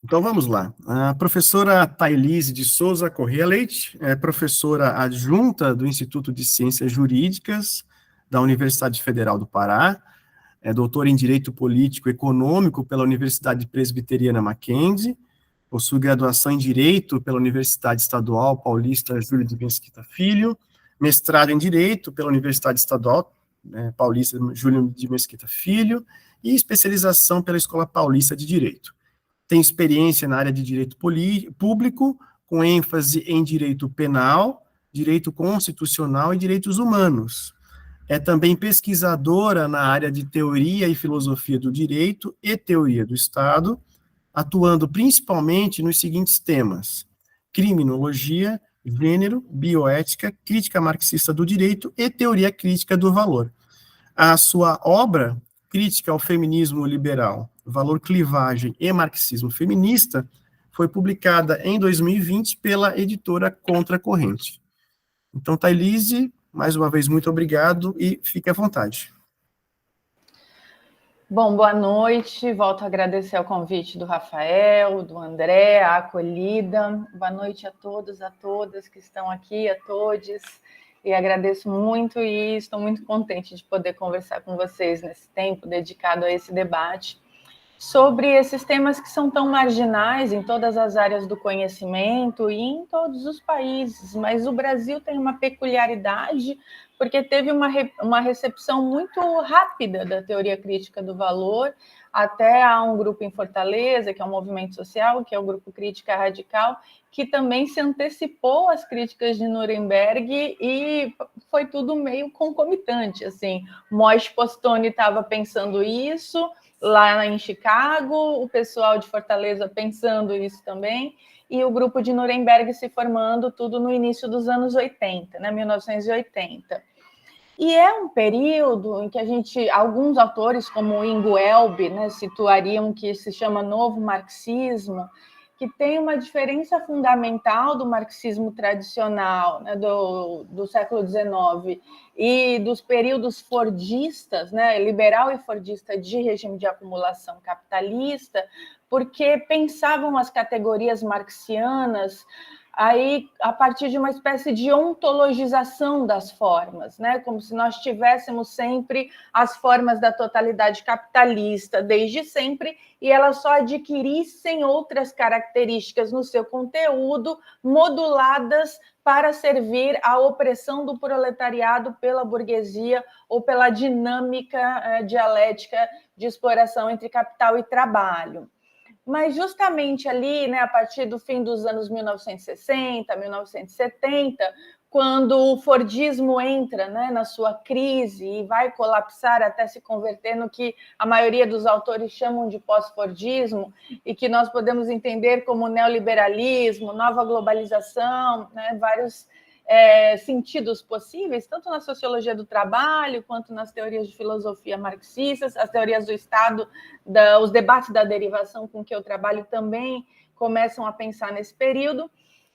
Então vamos lá. A professora Thailise de Souza Corrêa Leite é professora adjunta do Instituto de Ciências Jurídicas da Universidade Federal do Pará, é doutora em Direito Político e Econômico pela Universidade Presbiteriana Mackenzie, possui graduação em Direito pela Universidade Estadual Paulista Júlio de Mesquita Filho, mestrado em Direito pela Universidade Estadual Paulista Júlio de Mesquita Filho e especialização pela Escola Paulista de Direito. Tem experiência na área de direito público, com ênfase em direito penal, direito constitucional e direitos humanos. É também pesquisadora na área de teoria e filosofia do direito e teoria do Estado, atuando principalmente nos seguintes temas: criminologia, gênero, bioética, crítica marxista do direito e teoria crítica do valor. A sua obra, Crítica ao Feminismo Liberal, Valor, Clivagem e Marxismo Feminista, foi publicada em 2020 pela editora Contracorrente. Então, Thailise, mais uma vez, muito obrigado e fique à vontade. Bom, boa noite. Volto a agradecer o convite do Rafael, do André, a acolhida. Boa noite a todos, a todas que estão aqui, a todos. E agradeço muito e estou muito contente de poder conversar com vocês nesse tempo dedicado a esse debate sobre esses temas que são tão marginais em todas as áreas do conhecimento e em todos os países, mas o Brasil tem uma peculiaridade porque teve uma recepção muito rápida da teoria crítica do valor. Até há um grupo em Fortaleza, que é um movimento social, que é o Grupo Crítica Radical, que também se antecipou às críticas de Nuremberg e foi tudo meio concomitante, assim. Mois Postone estava pensando isso, lá em Chicago, o pessoal de Fortaleza pensando isso também, e o grupo de Nuremberg se formando tudo no início dos anos 80, né, 1980. E é um período em que alguns autores, como Ingo Elbe, né, situariam que se chama novo marxismo, que tem uma diferença fundamental do marxismo tradicional, né, do século XIX e dos períodos fordistas, né, liberal e fordista de regime de acumulação capitalista, porque pensavam as categorias marxianas aí a partir de uma espécie de ontologização das formas, né? Como se nós tivéssemos sempre as formas da totalidade capitalista, desde sempre, e elas só adquirissem outras características no seu conteúdo, moduladas para servir à opressão do proletariado pela burguesia ou pela dinâmica dialética de exploração entre capital e trabalho. Mas justamente ali, né, a partir do fim dos anos 1960, 1970, quando o Fordismo entra, né, na sua crise e vai colapsar até se converter no que a maioria dos autores chamam de pós-Fordismo, e que nós podemos entender como neoliberalismo, nova globalização, né, vários sentidos possíveis, tanto na sociologia do trabalho, quanto nas teorias de filosofia marxistas, as teorias do Estado, os debates da derivação com que eu trabalho também começam a pensar nesse período.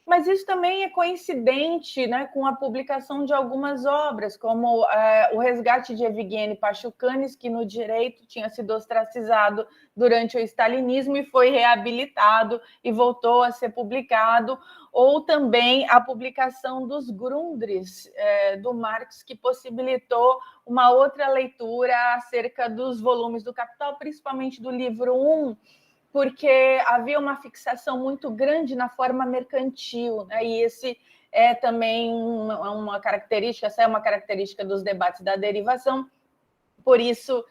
Mas isso também é coincidente, né, com a publicação de algumas obras, como o resgate de Evgueni Pachucanes, que no direito tinha sido ostracizado durante o stalinismo e foi reabilitado e voltou a ser publicado, ou também a publicação dos Grundrisse, do Marx, que possibilitou uma outra leitura acerca dos volumes do Capital, principalmente do livro 1, porque havia uma fixação muito grande na forma mercantil, né? E esse é também uma característica, essa é uma característica dos debates da derivação, por isso,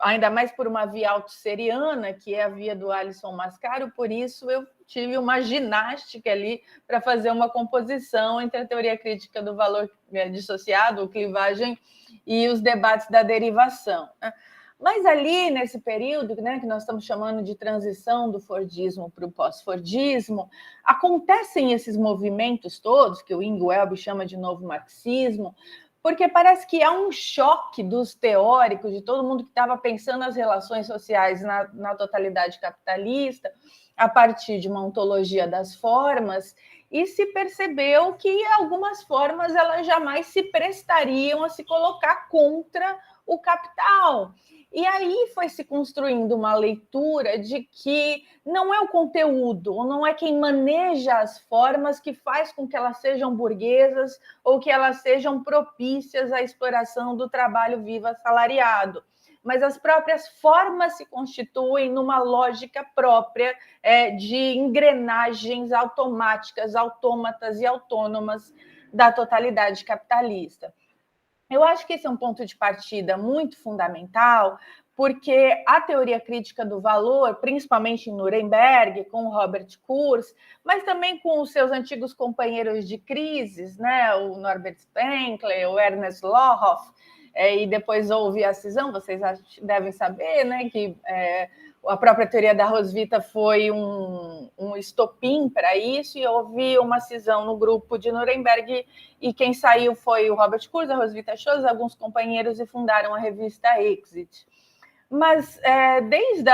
ainda mais por uma via autosseriana, que é a via do Alisson Mascaro, por isso eu tive uma ginástica ali para fazer uma composição entre a teoria crítica do valor dissociado, clivagem, e os debates da derivação, né? Mas ali, nesse período, né, que nós estamos chamando de transição do Fordismo para o pós-Fordismo, acontecem esses movimentos todos, que o Ingo Elbe chama de novo marxismo, porque parece que há um choque dos teóricos, de todo mundo que estava pensando as relações sociais na totalidade capitalista, a partir de uma ontologia das formas, e se percebeu que algumas formas elas jamais se prestariam a se colocar contra o capital. E aí foi se construindo uma leitura de que não é o conteúdo, ou não é quem maneja as formas que faz com que elas sejam burguesas ou que elas sejam propícias à exploração do trabalho vivo assalariado, mas as próprias formas se constituem numa lógica própria de engrenagens automáticas, autômatas e autônomas da totalidade capitalista. Eu acho que esse é um ponto de partida muito fundamental, porque a teoria crítica do valor, principalmente em Nuremberg, com o Robert Kurz, mas também com os seus antigos companheiros de crises, né, o Norbert Spenkler, o Ernest Loroff, e depois houve a cisão, vocês devem saber, né, que a própria teoria da Roswitha foi um estopim para isso, e houve uma cisão no grupo de Nuremberg, e quem saiu foi o Robert Kurz, a Roswitha Scholz, alguns companheiros, e fundaram a revista Exit. Mas desde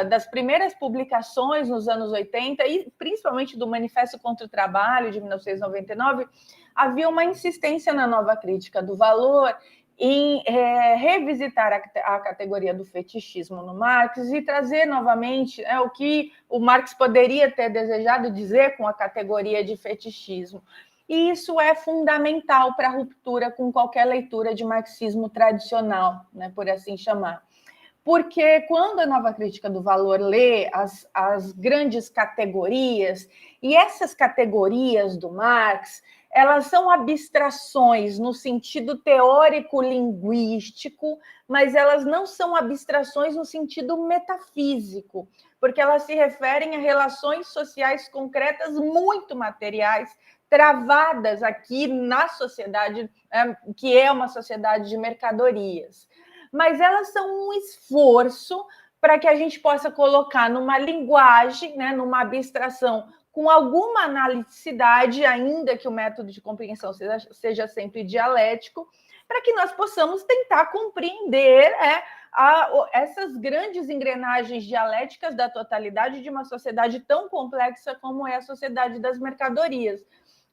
das primeiras publicações nos anos 80, e principalmente do Manifesto contra o Trabalho, de 1999, havia uma insistência na nova crítica do valor em revisitar a categoria do fetichismo no Marx e trazer novamente o que o Marx poderia ter desejado dizer com a categoria de fetichismo. E isso é fundamental para a ruptura com qualquer leitura de marxismo tradicional, né, por assim chamar. Porque quando a nova crítica do valor lê as grandes categorias, e essas categorias do Marx, elas são abstrações no sentido teórico-linguístico, mas elas não são abstrações no sentido metafísico, porque elas se referem a relações sociais concretas muito materiais, travadas aqui na sociedade, que é uma sociedade de mercadorias. Mas elas são um esforço para que a gente possa colocar numa linguagem, né, numa abstração, com alguma analiticidade, ainda que o método de compreensão seja sempre dialético, para que nós possamos tentar compreender essas grandes engrenagens dialéticas da totalidade de uma sociedade tão complexa como é a sociedade das mercadorias.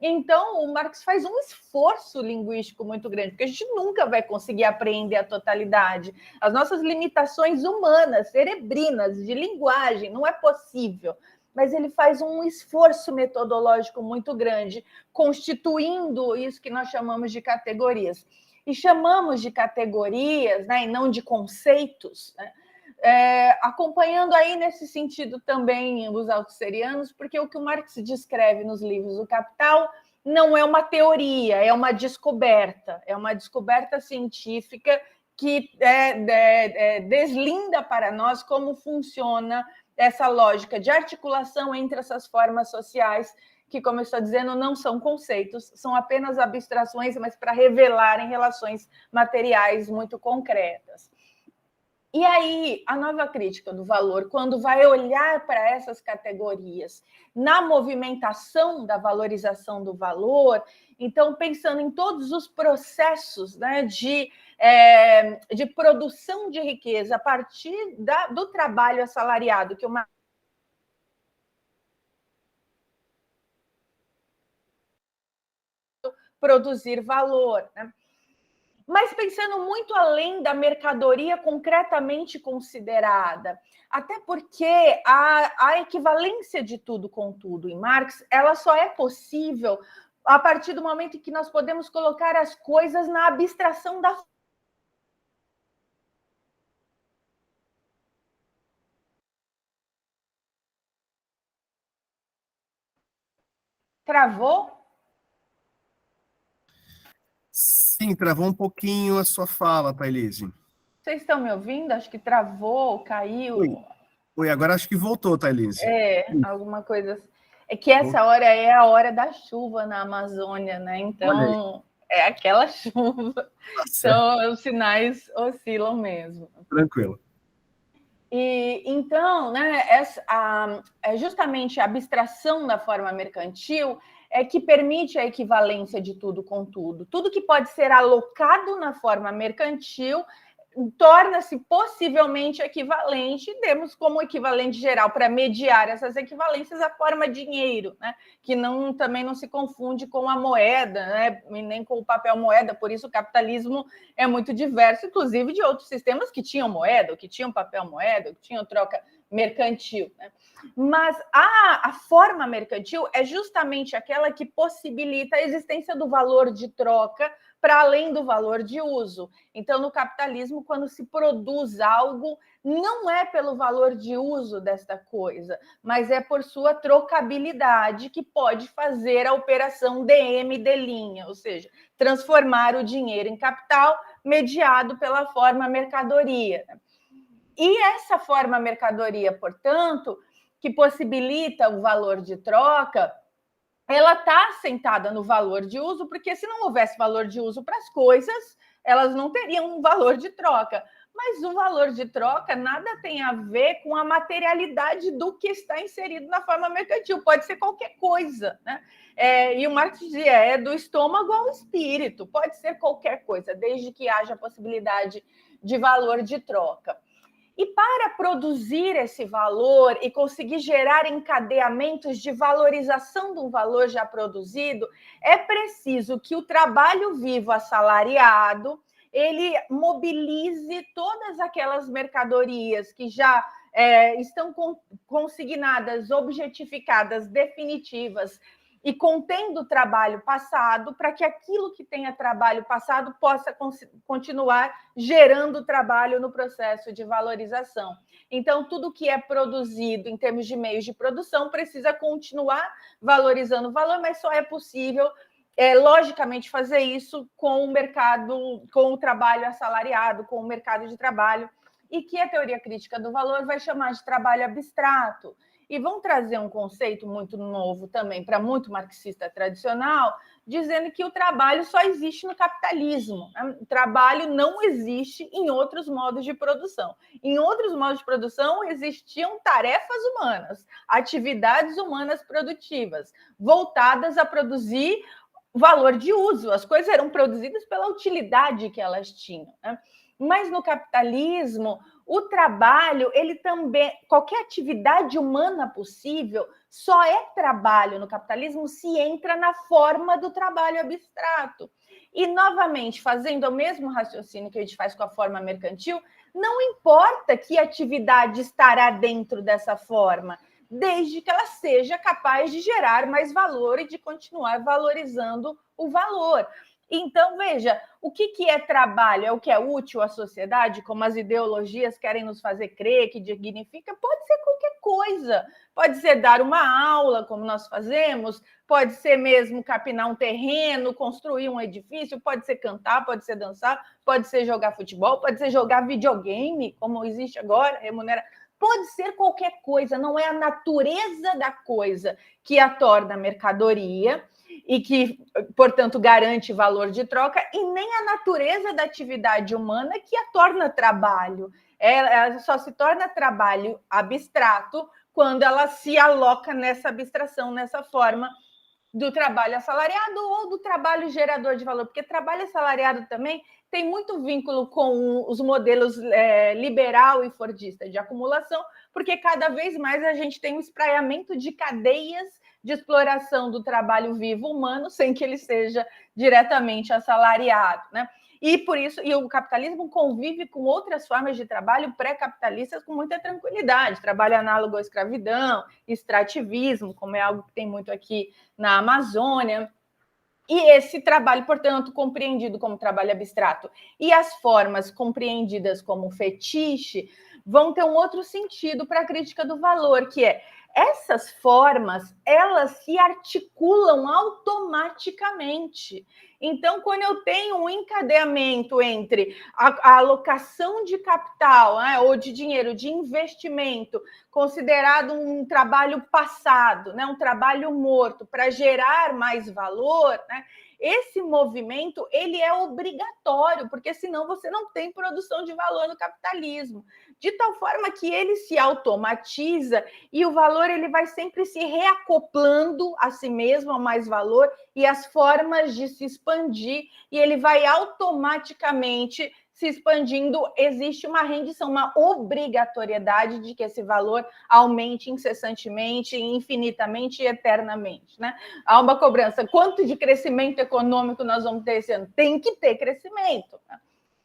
Então, o Marx faz um esforço linguístico muito grande, porque a gente nunca vai conseguir apreender a totalidade. As nossas limitações humanas, cerebrinas, de linguagem, não é possível. Mas ele faz um esforço metodológico muito grande, constituindo isso que nós chamamos de categorias. E chamamos de categorias, né, e não de conceitos, né? Acompanhando aí nesse sentido também os althusserianos, porque o que o Marx descreve nos livros do Capital não é uma teoria, é uma descoberta científica que deslinda para nós como funciona essa lógica de articulação entre essas formas sociais, que, como eu estou dizendo, não são conceitos, são apenas abstrações, mas para revelarem relações materiais muito concretas. E aí, a nova crítica do valor, quando vai olhar para essas categorias na movimentação da valorização do valor, então, pensando em todos os processos, né, de produção de riqueza a partir do trabalho assalariado, que uma produzir valor, né? Mas pensando muito além da mercadoria concretamente considerada, até porque a equivalência de tudo com tudo em Marx, ela só é possível a partir do momento em que nós podemos colocar as coisas na abstração da Travou? Sim, travou um pouquinho a sua fala, Thailise. Vocês estão me ouvindo? Acho que travou, caiu. Oi, agora acho que voltou, Thailise. Alguma coisa. É que essa hora é a hora da chuva na Amazônia, né? Então, é aquela chuva. Então, os sinais oscilam mesmo. Tranquilo. E então, né, justamente a abstração da forma mercantil é que permite a equivalência de tudo com tudo. Tudo que pode ser alocado na forma mercantil torna-se possivelmente equivalente, temos como equivalente geral para mediar essas equivalências a forma dinheiro, né? Que também não se confunde com a moeda, né? E nem com o papel moeda, por isso o capitalismo é muito diverso, inclusive de outros sistemas que tinham moeda, ou que tinham papel moeda, ou que tinham troca mercantil, né? Mas a forma mercantil é justamente aquela que possibilita a existência do valor de troca para além do valor de uso. Então, no capitalismo, quando se produz algo, não é pelo valor de uso desta coisa, mas é por sua trocabilidade, que pode fazer a operação DM de linha, ou seja, transformar o dinheiro em capital mediado pela forma mercadoria. E essa forma mercadoria, portanto, que possibilita o valor de troca, ela está assentada no valor de uso, porque se não houvesse valor de uso para as coisas, elas não teriam um valor de troca. Mas o valor de troca nada tem a ver com a materialidade do que está inserido na forma mercantil, pode ser qualquer coisa, né? E o Marx dizia, é do estômago ao espírito, pode ser qualquer coisa, desde que haja a possibilidade de valor de troca. E para produzir esse valor e conseguir gerar encadeamentos de valorização de um valor já produzido, é preciso que o trabalho vivo assalariado ele mobilize todas aquelas mercadorias que já estão consignadas, objetificadas, definitivas, e contendo o trabalho passado, para que aquilo que tenha trabalho passado possa continuar gerando trabalho no processo de valorização. Então, tudo que é produzido em termos de meios de produção precisa continuar valorizando o valor, mas só é possível, logicamente, fazer isso com o mercado, com o trabalho assalariado, com o mercado de trabalho, e que a teoria crítica do valor vai chamar de trabalho abstrato. E vão trazer um conceito muito novo também para muito marxista tradicional, dizendo que o trabalho só existe no capitalismo. O trabalho não existe em outros modos de produção. Em outros modos de produção existiam tarefas humanas, atividades humanas produtivas, voltadas a produzir valor de uso. As coisas eram produzidas pela utilidade que elas tinham, né? Mas no capitalismo, o trabalho, ele também, qualquer atividade humana possível, só é trabalho no capitalismo se entra na forma do trabalho abstrato. E, novamente, fazendo o mesmo raciocínio que a gente faz com a forma mercantil, não importa que atividade estará dentro dessa forma, desde que ela seja capaz de gerar mais valor e de continuar valorizando o valor. Então, veja, o que é trabalho? É o que é útil à sociedade, como as ideologias querem nos fazer crer que dignifica? Pode ser qualquer coisa. Pode ser dar uma aula, como nós fazemos, pode ser mesmo capinar um terreno, construir um edifício, pode ser cantar, pode ser dançar, pode ser jogar futebol, pode ser jogar videogame, como existe agora, remunera. Pode ser qualquer coisa, não é a natureza da coisa que a torna mercadoria e que, portanto, garante valor de troca, e nem a natureza da atividade humana que a torna trabalho. Ela só se torna trabalho abstrato quando ela se aloca nessa abstração, nessa forma do trabalho assalariado ou do trabalho gerador de valor, porque trabalho assalariado também tem muito vínculo com os modelos liberal e fordista de acumulação, porque cada vez mais a gente tem um espraiamento de cadeias de exploração do trabalho vivo humano sem que ele seja diretamente assalariado, né? E por isso, e o capitalismo convive com outras formas de trabalho pré-capitalistas com muita tranquilidade, trabalho análogo à escravidão, extrativismo, como é algo que tem muito aqui na Amazônia. E esse trabalho, portanto, compreendido como trabalho abstrato e as formas compreendidas como fetiche vão ter um outro sentido para a crítica do valor, que é essas formas, elas se articulam automaticamente. Então, quando eu tenho um encadeamento entre a alocação de capital, né, ou de dinheiro, de investimento, considerado um trabalho passado, né, um trabalho morto, para gerar mais valor, né, esse movimento ele é obrigatório, porque senão você não tem produção de valor no capitalismo, de tal forma que ele se automatiza e o valor ele vai sempre se reacoplando a si mesmo, a mais valor, e as formas de se expandir, e ele vai automaticamente se expandindo, existe uma rendição, uma obrigatoriedade de que esse valor aumente incessantemente, infinitamente e eternamente, né? Há uma cobrança. Quanto de crescimento econômico nós vamos ter esse ano? Tem que ter crescimento, né?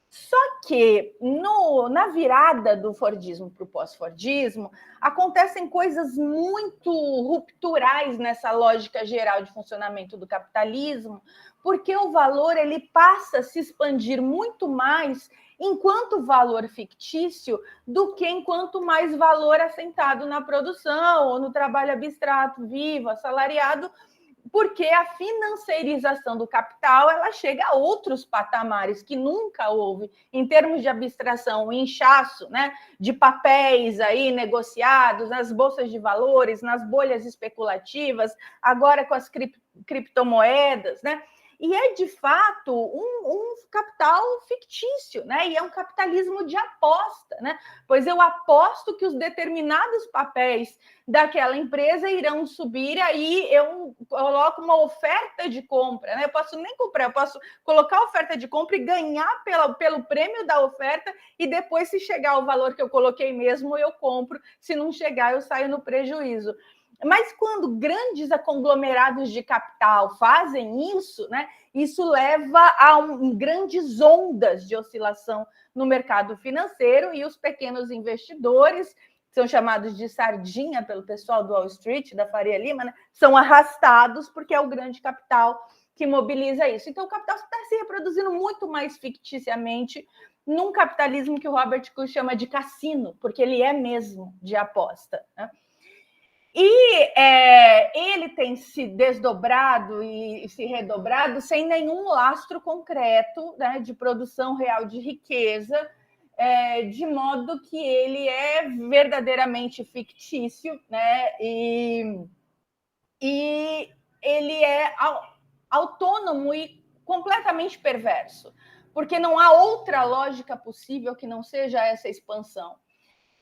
Só que na virada do Fordismo para o pós-Fordismo, acontecem coisas muito rupturais nessa lógica geral de funcionamento do capitalismo, porque o valor ele passa a se expandir muito mais enquanto valor fictício do que enquanto mais valor assentado na produção ou no trabalho abstrato, vivo, assalariado, porque a financeirização do capital ela chega a outros patamares que nunca houve em termos de abstração, o inchaço, né, de papéis aí negociados nas bolsas de valores, nas bolhas especulativas, agora com as criptomoedas, né? E é, de fato, um capital fictício, né? E é um capitalismo de aposta, né? Pois eu aposto que os determinados papéis daquela empresa irão subir, aí eu coloco uma oferta de compra, né? Eu posso nem comprar, eu posso colocar a oferta de compra e ganhar pelo prêmio da oferta, e depois, se chegar o valor que eu coloquei mesmo, eu compro. Se não chegar, eu saio no prejuízo. Mas quando grandes conglomerados de capital fazem isso, né, isso leva a grandes ondas de oscilação no mercado financeiro, e os pequenos investidores, são chamados de sardinha pelo pessoal do Wall Street, da Faria Lima, né, são arrastados porque é o grande capital que mobiliza isso. Então, o capital está se reproduzindo muito mais ficticiamente num capitalismo que o Robert Kuhn chama de cassino, porque ele é mesmo de aposta, né? E ele tem se desdobrado e se redobrado sem nenhum lastro concreto, né, de produção real de riqueza, de modo que ele é verdadeiramente fictício, né, e ele é autônomo e completamente perverso, porque não há outra lógica possível que não seja essa expansão.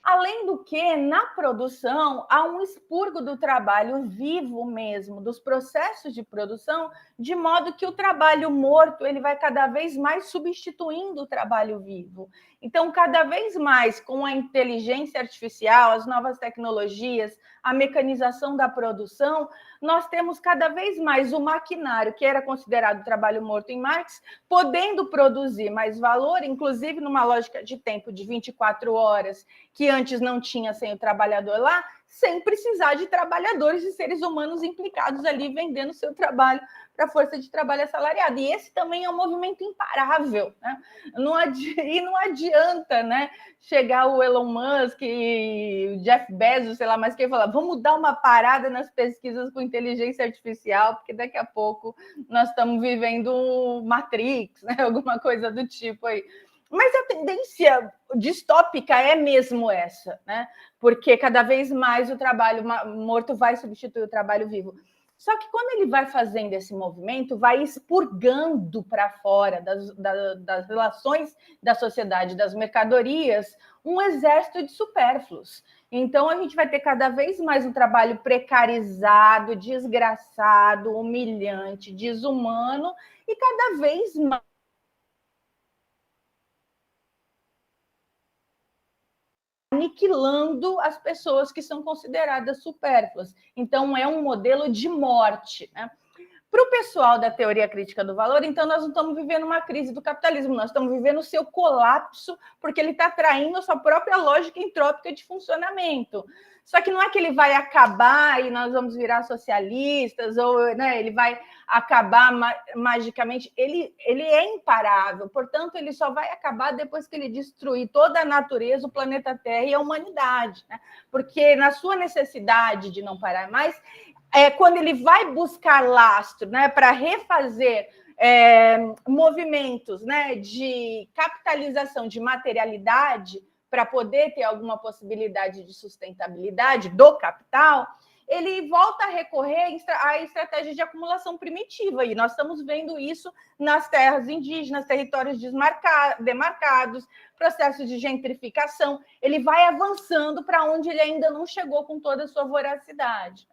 Além do que, na produção, há um expurgo do trabalho vivo mesmo, dos processos de produção, de modo que o trabalho morto ele vai cada vez mais substituindo o trabalho vivo. Então, cada vez mais, com a inteligência artificial, as novas tecnologias, a mecanização da produção, nós temos cada vez mais o maquinário, que era considerado trabalho morto em Marx, podendo produzir mais valor, inclusive numa lógica de tempo de 24 horas, que antes não tinha sem o trabalhador lá, sem precisar de trabalhadores e seres humanos implicados ali vendendo seu trabalho para a força de trabalho assalariada. E esse também é um movimento imparável, né? Não adianta, né, chegar o Elon Musk e o Jeff Bezos, sei lá mais quem, falar, vamos dar uma parada nas pesquisas com inteligência artificial, porque daqui a pouco nós estamos vivendo Matrix, né? Alguma coisa do tipo aí. Mas a tendência distópica é mesmo essa, né? Porque cada vez mais o trabalho morto vai substituir o trabalho vivo. Só que quando ele vai fazendo esse movimento, vai expurgando para fora das relações da sociedade, das mercadorias, um exército de supérfluos. Então, a gente vai ter cada vez mais um trabalho precarizado, desgraçado, humilhante, desumano, e cada vez mais aniquilando as pessoas que são consideradas supérfluas. Então, é um modelo de morte, né? Para o pessoal da teoria crítica do valor, então, nós não estamos vivendo uma crise do capitalismo, nós estamos vivendo o seu colapso, porque ele está traindo a sua própria lógica entrópica de funcionamento. Só que não é que ele vai acabar e nós vamos virar socialistas, ou, né, ele vai acabar magicamente. Ele é imparável, portanto, ele só vai acabar depois que ele destruir toda a natureza, o planeta Terra e a humanidade, né? Porque na sua necessidade de não parar mais, quando ele vai buscar lastro, né, para refazer movimentos, né, de capitalização de materialidade, para poder ter alguma possibilidade de sustentabilidade do capital, ele volta a recorrer à estratégia de acumulação primitiva. E nós estamos vendo isso nas terras indígenas, territórios demarcados, processos de gentrificação. Ele vai avançando para onde ele ainda não chegou com toda a sua voracidade.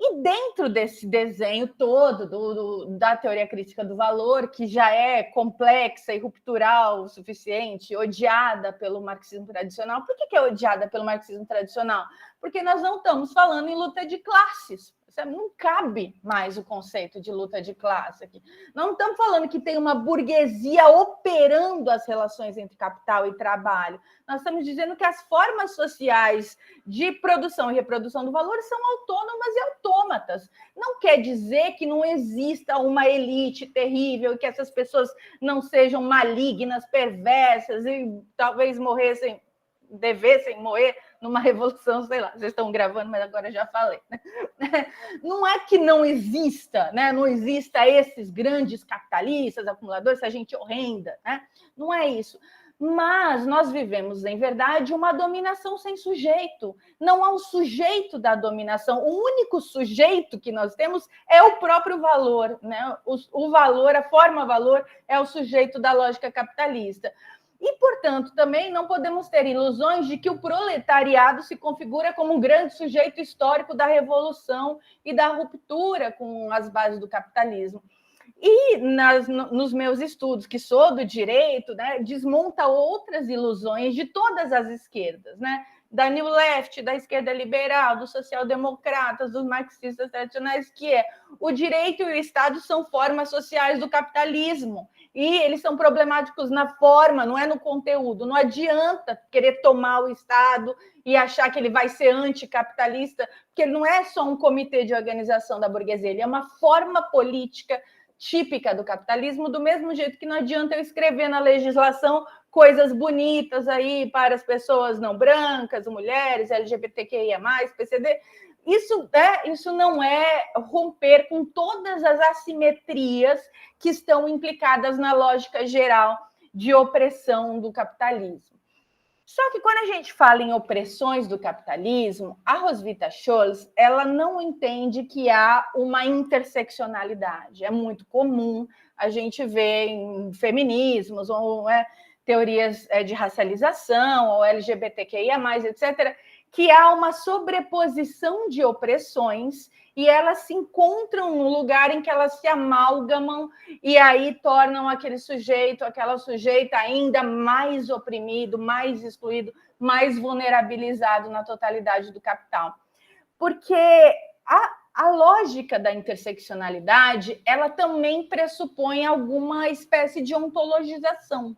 E dentro desse desenho todo da teoria crítica do valor, que já é complexa e ruptural o suficiente, odiada pelo marxismo tradicional. Por que é odiada pelo marxismo tradicional? Porque nós não estamos falando em luta de classes. Não cabe mais o conceito de luta de classe aqui. Não estamos falando que tem uma burguesia operando as relações entre capital e trabalho. Nós estamos dizendo que as formas sociais de produção e reprodução do valor são autônomas e autômatas. Não quer dizer que não exista uma elite terrível, que essas pessoas não sejam malignas, perversas e talvez devessem morrer numa revolução, sei lá, vocês estão gravando, mas agora já falei. Né? Não é que não exista, né? Não exista esses grandes capitalistas, acumuladores, essa gente horrenda, né? Não é isso. Mas nós vivemos, em verdade, uma dominação sem sujeito. Não há um sujeito da dominação. O único sujeito que nós temos é o próprio valor, né? O valor, a forma valor, é o sujeito da lógica capitalista. E, portanto, também não podemos ter ilusões de que o proletariado se configura como um grande sujeito histórico da revolução e da ruptura com as bases do capitalismo. E nos meus estudos, que sou do direito, né, desmonta outras ilusões de todas as esquerdas, né? Da New Left, da esquerda liberal, dos social-democratas, dos marxistas tradicionais, que é o direito e o Estado são formas sociais do capitalismo. E eles são problemáticos na forma, não é no conteúdo. Não adianta querer tomar o Estado e achar que ele vai ser anticapitalista, porque ele não é só um comitê de organização da burguesia, ele é uma forma política típica do capitalismo, do mesmo jeito que não adianta eu escrever na legislação coisas bonitas aí para as pessoas não brancas, mulheres, LGBTQIA+, PCD. Isso não é romper com todas as assimetrias que estão implicadas na lógica geral de opressão do capitalismo. Só que quando a gente fala em opressões do capitalismo, a Roswitha Scholz, ela não entende que há uma interseccionalidade. É muito comum a gente ver em feminismos ou teorias de racialização ou LGBTQIA+, etc., que há uma sobreposição de opressões e elas se encontram no lugar em que elas se amalgamam e aí tornam aquele sujeito, aquela sujeita ainda mais oprimido, mais excluído, mais vulnerabilizado na totalidade do capital. Porque a lógica da interseccionalidade, ela também pressupõe alguma espécie de ontologização.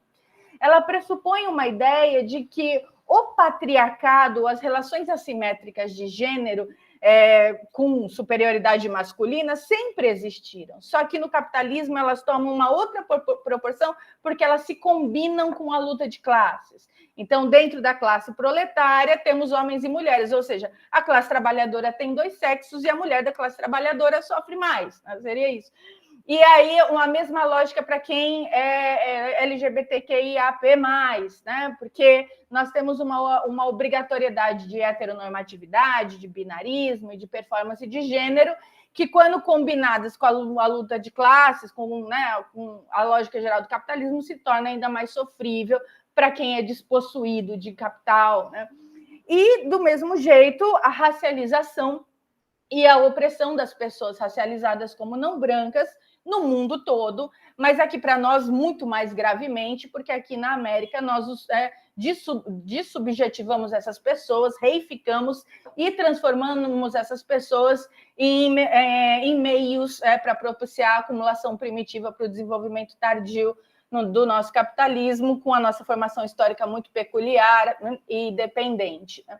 Ela pressupõe uma ideia de que o patriarcado, as relações assimétricas de gênero com superioridade masculina sempre existiram. Só que no capitalismo elas tomam uma outra proporção porque elas se combinam com a luta de classes. Então, dentro da classe proletária, temos homens e mulheres, ou seja, a classe trabalhadora tem dois sexos e a mulher da classe trabalhadora sofre mais. Né? Seria isso. E aí, uma mesma lógica para quem é LGBTQIAP+, né? Porque nós temos uma obrigatoriedade de heteronormatividade, de binarismo e de performance de gênero, que quando combinadas com a luta de classes, com a lógica geral do capitalismo, se torna ainda mais sofrível para quem é despossuído de capital. Né? E, do mesmo jeito, a racialização e a opressão das pessoas racializadas como não brancas no mundo todo, mas aqui para nós muito mais gravemente, porque aqui na América nós dessubjetivamos essas pessoas, reificamos e transformamos essas pessoas em meios para propiciar a acumulação primitiva para o desenvolvimento tardio do nosso capitalismo, com a nossa formação histórica muito peculiar, né, e dependente, né,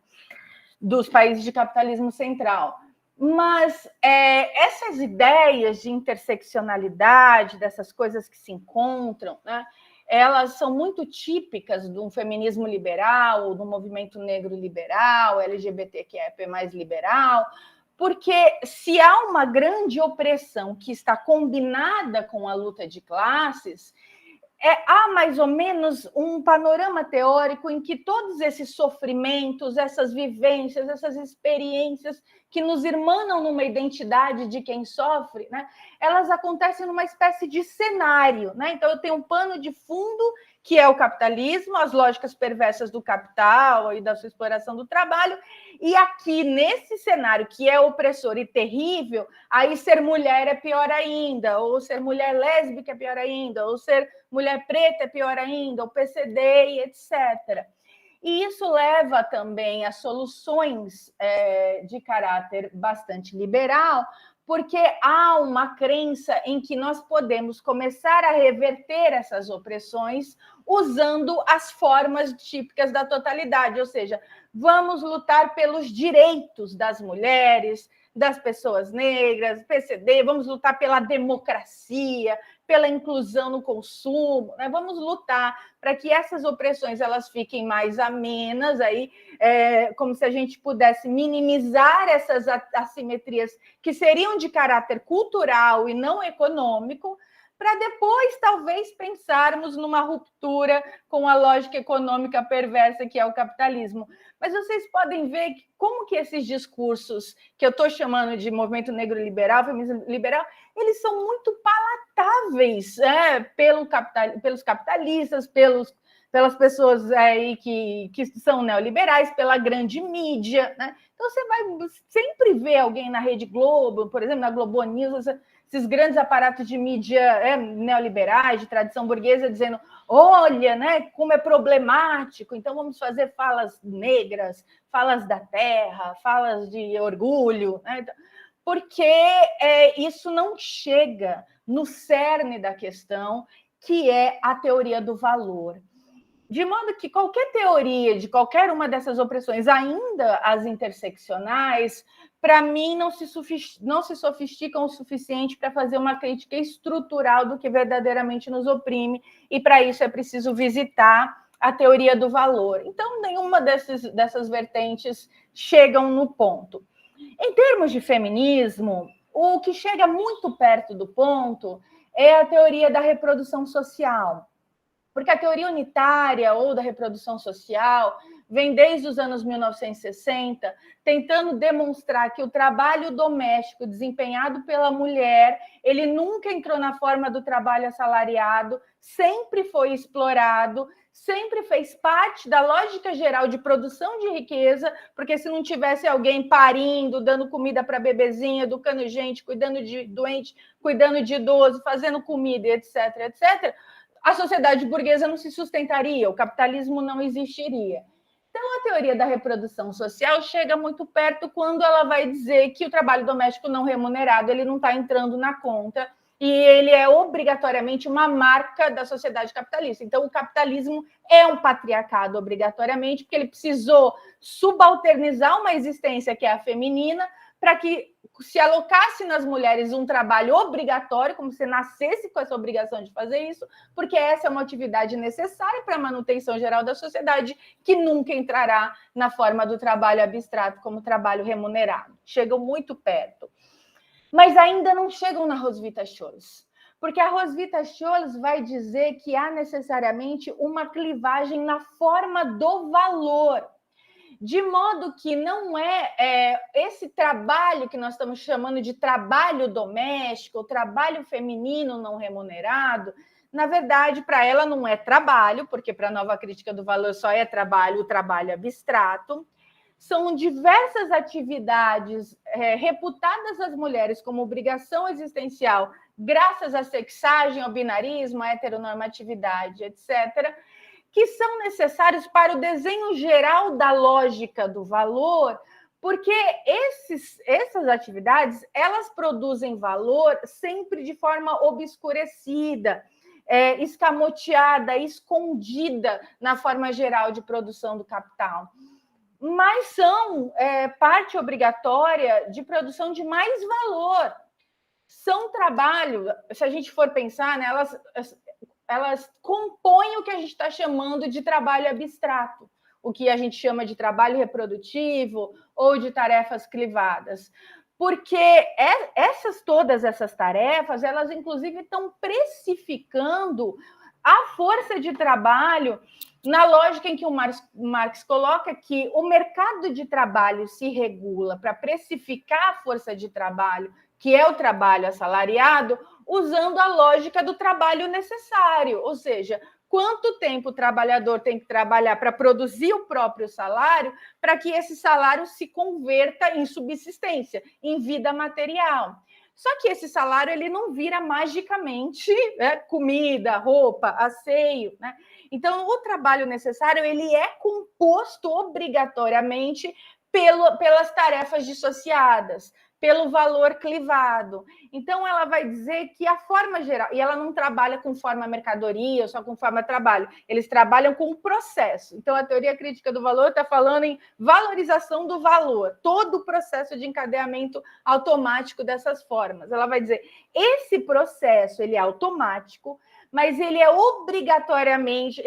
dos países de capitalismo central. Mas essas ideias de interseccionalidade, dessas coisas que se encontram, né, elas são muito típicas de um feminismo liberal, do movimento negro liberal, LGBTQIA+ liberal, porque se há uma grande opressão que está combinada com a luta de classes, há mais ou menos um panorama teórico em que todos esses sofrimentos, essas vivências, essas experiências que nos irmanam numa identidade de quem sofre, né, elas acontecem numa espécie de cenário. Né? Então, eu tenho um pano de fundo que é o capitalismo, as lógicas perversas do capital e da sua exploração do trabalho, e aqui, nesse cenário que é opressor e terrível, aí ser mulher é pior ainda, ou ser mulher lésbica é pior ainda, ou ser mulher preta é pior ainda, o PCD e etc. E isso leva também a soluções de caráter bastante liberal, porque há uma crença em que nós podemos começar a reverter essas opressões usando as formas típicas da totalidade, ou seja, vamos lutar pelos direitos das mulheres, das pessoas negras, PCD, vamos lutar pela democracia, pela inclusão no consumo, né? Vamos lutar para que essas opressões elas fiquem mais amenas, aí, como se a gente pudesse minimizar essas assimetrias que seriam de caráter cultural e não econômico, para depois, talvez, pensarmos numa ruptura com a lógica econômica perversa que é o capitalismo. Mas vocês podem ver como que esses discursos que eu estou chamando de movimento negro liberal, feminismo liberal, eles são muito palatáveis pelos capitalistas, pelas pessoas aí que são neoliberais, pela grande mídia, né? Então, você vai sempre ver alguém na Rede Globo, por exemplo, na Globo News, esses grandes aparatos de mídia neoliberais, de tradição burguesa, dizendo, olha, né, como é problemático, então vamos fazer falas negras, falas da terra, falas de orgulho, né? Porque isso não chega no cerne da questão, que é a teoria do valor. De modo que qualquer teoria de qualquer uma dessas opressões, ainda as interseccionais, para mim não se sofisticam o suficiente para fazer uma crítica estrutural do que verdadeiramente nos oprime, e para isso é preciso visitar a teoria do valor. Então, nenhuma dessas vertentes chegam no ponto. Em termos de feminismo, o que chega muito perto do ponto é a teoria da reprodução social. Porque a teoria unitária ou da reprodução social vem desde os anos 1960, tentando demonstrar que o trabalho doméstico desempenhado pela mulher, ele nunca entrou na forma do trabalho assalariado, sempre foi explorado, sempre fez parte da lógica geral de produção de riqueza, porque se não tivesse alguém parindo, dando comida para bebezinha, educando gente, cuidando de doente, cuidando de idoso, fazendo comida, etc., etc., a sociedade burguesa não se sustentaria, o capitalismo não existiria. Então, a teoria da reprodução social chega muito perto quando ela vai dizer que o trabalho doméstico não remunerado ele não está entrando na conta e ele é obrigatoriamente uma marca da sociedade capitalista. Então, o capitalismo é um patriarcado obrigatoriamente, porque ele precisou subalternizar uma existência que é a feminina para que se alocasse nas mulheres um trabalho obrigatório, como se nascesse com essa obrigação de fazer isso, porque essa é uma atividade necessária para a manutenção geral da sociedade, que nunca entrará na forma do trabalho abstrato como trabalho remunerado. Chegam muito perto. Mas ainda não chegam na Roswitha Scholz, porque a Roswitha Scholz vai dizer que há necessariamente uma clivagem na forma do valor, de modo que não é esse trabalho que nós estamos chamando de trabalho doméstico, ou trabalho feminino não remunerado, na verdade, para ela não é trabalho, porque para a nova crítica do valor só é trabalho, o trabalho abstrato. São diversas atividades reputadas às mulheres como obrigação existencial, graças à sexagem, ao binarismo, à heteronormatividade, etc., que são necessários para o desenho geral da lógica do valor, porque essas atividades elas produzem valor sempre de forma obscurecida, escamoteada, escondida na forma geral de produção do capital. Mas são parte obrigatória de produção de mais valor. São trabalho, se a gente for pensar, né, elas compõem o que a gente está chamando de trabalho abstrato, o que a gente chama de trabalho reprodutivo ou de tarefas clivadas. Porque todas essas tarefas, elas inclusive estão precificando a força de trabalho na lógica em que o Marx coloca que o mercado de trabalho se regula para precificar a força de trabalho, que é o trabalho assalariado, usando a lógica do trabalho necessário, ou seja, quanto tempo o trabalhador tem que trabalhar para produzir o próprio salário, para que esse salário se converta em subsistência, em vida material. Só que esse salário ele não vira magicamente, né, comida, roupa, asseio, né? Então, o trabalho necessário ele é composto obrigatoriamente pelas tarefas dissociadas, pelo valor clivado. Então, ela vai dizer que a forma geral, e ela não trabalha com forma mercadoria, só com forma trabalho, eles trabalham com o processo. Então, a teoria crítica do valor está falando em valorização do valor, todo o processo de encadeamento automático dessas formas. Ela vai dizer, esse processo ele é automático, mas ele obrigatoriamente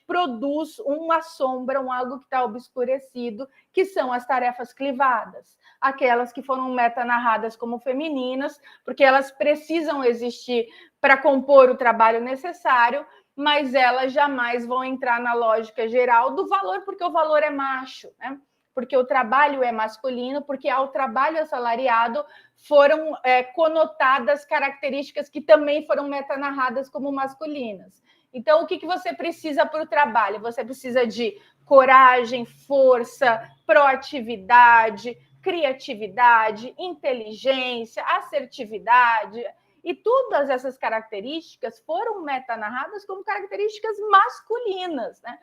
produz uma sombra, algo que está obscurecido, que são as tarefas clivadas, aquelas que foram metanarradas como femininas, porque elas precisam existir para compor o trabalho necessário, mas elas jamais vão entrar na lógica geral do valor, porque o valor é macho, né? Porque o trabalho é masculino, porque ao trabalho assalariado foram conotadas características que também foram metanarradas como masculinas. Então, o que você precisa para o trabalho? Você precisa de coragem, força, proatividade, criatividade, inteligência, assertividade. E todas essas características foram metanarradas como características masculinas, né?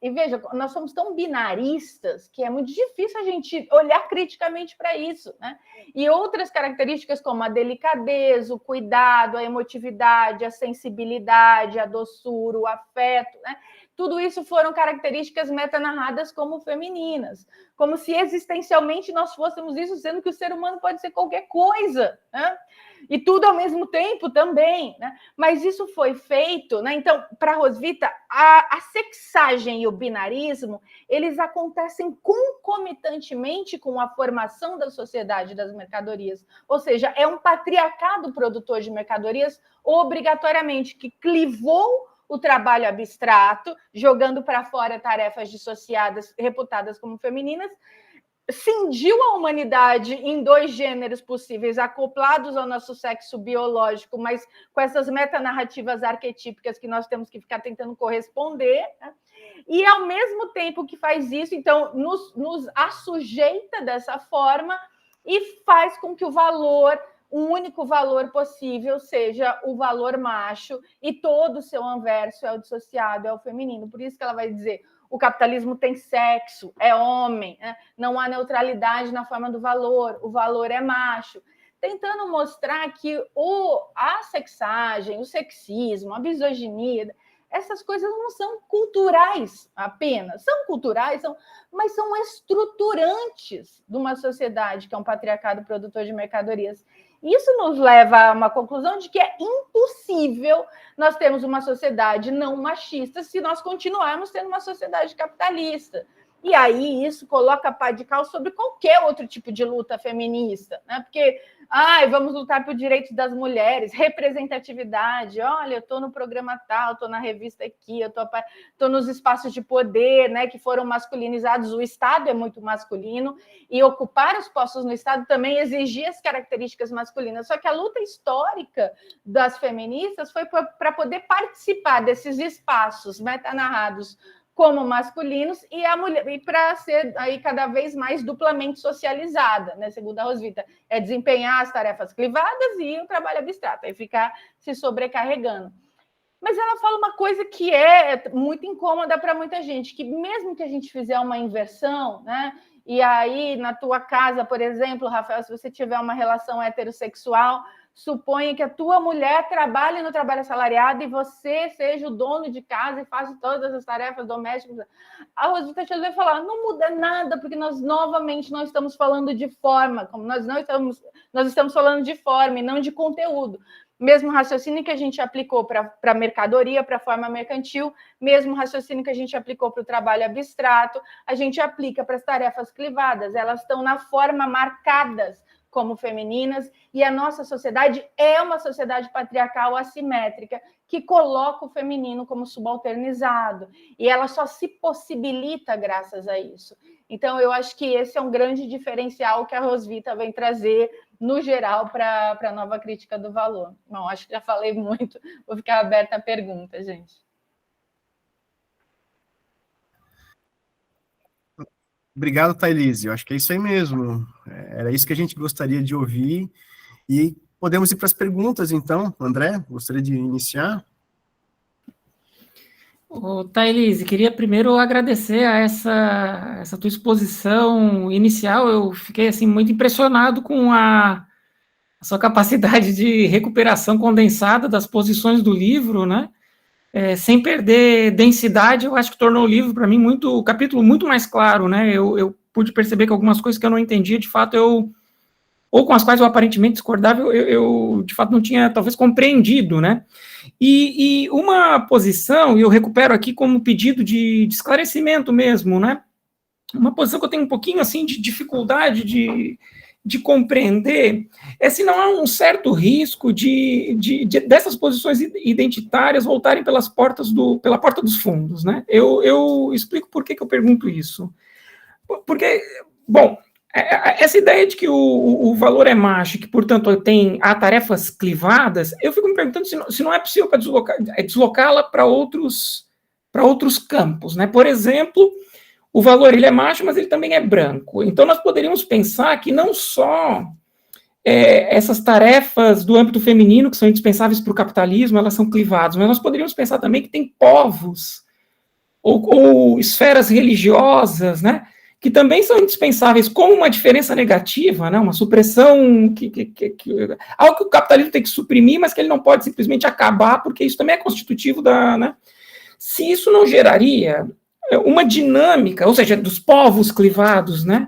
Veja, nós somos tão binaristas que é muito difícil a gente olhar criticamente para isso, né? E outras características como a delicadeza, o cuidado, a emotividade, a sensibilidade, a doçura, o afeto, né? Tudo isso foram características metanarradas como femininas, como se existencialmente nós fôssemos isso, sendo que o ser humano pode ser qualquer coisa, né? E tudo ao mesmo tempo também, né? Mas isso foi feito, né? Então, para Roswitha, a sexagem e o binarismo, eles acontecem concomitantemente com a formação da sociedade das mercadorias. Ou seja, é um patriarcado produtor de mercadorias obrigatoriamente que clivou o trabalho abstrato, jogando para fora tarefas dissociadas, reputadas como femininas, cindiu a humanidade em dois gêneros possíveis, acoplados ao nosso sexo biológico, mas com essas metanarrativas arquetípicas que nós temos que ficar tentando corresponder, né? E, ao mesmo tempo que faz isso, então, nos assujeita dessa forma e faz com que o valor, o único valor possível, seja o valor macho, e todo o seu anverso é o dissociado, é o feminino. Por isso que ela vai dizer, o capitalismo tem sexo, é homem, né? Não há neutralidade na forma do valor, o valor é macho. Tentando mostrar que a sexagem, o sexismo, a misoginia, essas coisas não são culturais apenas, são culturais, mas são estruturantes de uma sociedade que é um patriarcado produtor de mercadorias. Isso nos leva a uma conclusão de que é impossível nós termos uma sociedade não machista se nós continuarmos tendo uma sociedade capitalista. E aí isso coloca pá de cal sobre qualquer outro tipo de luta feminista, né? Porque vamos lutar por direitos das mulheres, representatividade. Olha, eu estou no programa tal, estou na revista aqui, eu estou nos espaços de poder, né, que foram masculinizados. O Estado é muito masculino e ocupar os postos no Estado também exigia as características masculinas. Só que a luta histórica das feministas foi para poder participar desses espaços metanarrados como masculinos e a mulher, e para ser aí cada vez mais duplamente socializada, né? Segundo a Roswitha, é desempenhar as tarefas clivadas e o trabalho abstrato, aí ficar se sobrecarregando. Mas ela fala uma coisa que é muito incômoda para muita gente, que mesmo que a gente fizer uma inversão, né? E aí, na tua casa, por exemplo, Rafael, se você tiver uma relação heterossexual, suponha que a tua mulher trabalhe no trabalho assalariado e você seja o dono de casa e faça todas as tarefas domésticas. A Roswitha vai falar, não muda nada, porque nós novamente não estamos falando de forma, como nós estamos falando de forma e não de conteúdo. Mesmo raciocínio que a gente aplicou para a mercadoria, para a forma mercantil, mesmo raciocínio que a gente aplicou para o trabalho abstrato, a gente aplica para as tarefas clivadas. Elas estão na forma marcadas como femininas, e a nossa sociedade é uma sociedade patriarcal assimétrica, que coloca o feminino como subalternizado, e ela só se possibilita graças a isso. Então, eu acho que esse é um grande diferencial que a Roswitha vem trazer no geral, para a nova crítica do valor. Bom, acho que já falei muito, vou ficar aberta a pergunta, gente. Obrigado, Thailise. Eu acho que é isso aí mesmo. Era isso que a gente gostaria de ouvir. E podemos ir para as perguntas, então. André, gostaria de iniciar? Thailise, queria primeiro agradecer a essa tua exposição inicial. Eu fiquei assim, muito impressionado com a sua capacidade de recuperação condensada das posições do livro, né? Sem perder densidade, eu acho que tornou o livro, para mim, o capítulo muito mais claro, né? Eu pude perceber que algumas coisas que eu não entendia, de fato, ou com as quais eu aparentemente discordava, eu de fato não tinha, talvez, compreendido, né? E uma posição, e eu recupero aqui como pedido de esclarecimento mesmo, né? Uma posição que eu tenho um pouquinho, assim, de dificuldade de compreender é se não há um certo risco dessas posições identitárias voltarem pela porta dos fundos, né? Eu explico por que eu pergunto isso. Porque, bom, essa ideia de que o valor é macho, que, portanto, há tarefas clivadas, eu fico me perguntando se não é possível para deslocá-la para outros campos, né? Por exemplo, o valor ele é macho, mas ele também é branco. Então, nós poderíamos pensar que não só essas tarefas do âmbito feminino, que são indispensáveis para o capitalismo, elas são clivadas, mas nós poderíamos pensar também que tem povos ou esferas religiosas, né, que também são indispensáveis como uma diferença negativa, né, uma supressão, algo que o capitalismo tem que suprimir, mas que ele não pode simplesmente acabar, porque isso também é constitutivo da... Né, se isso não geraria uma dinâmica, ou seja, dos povos clivados, né,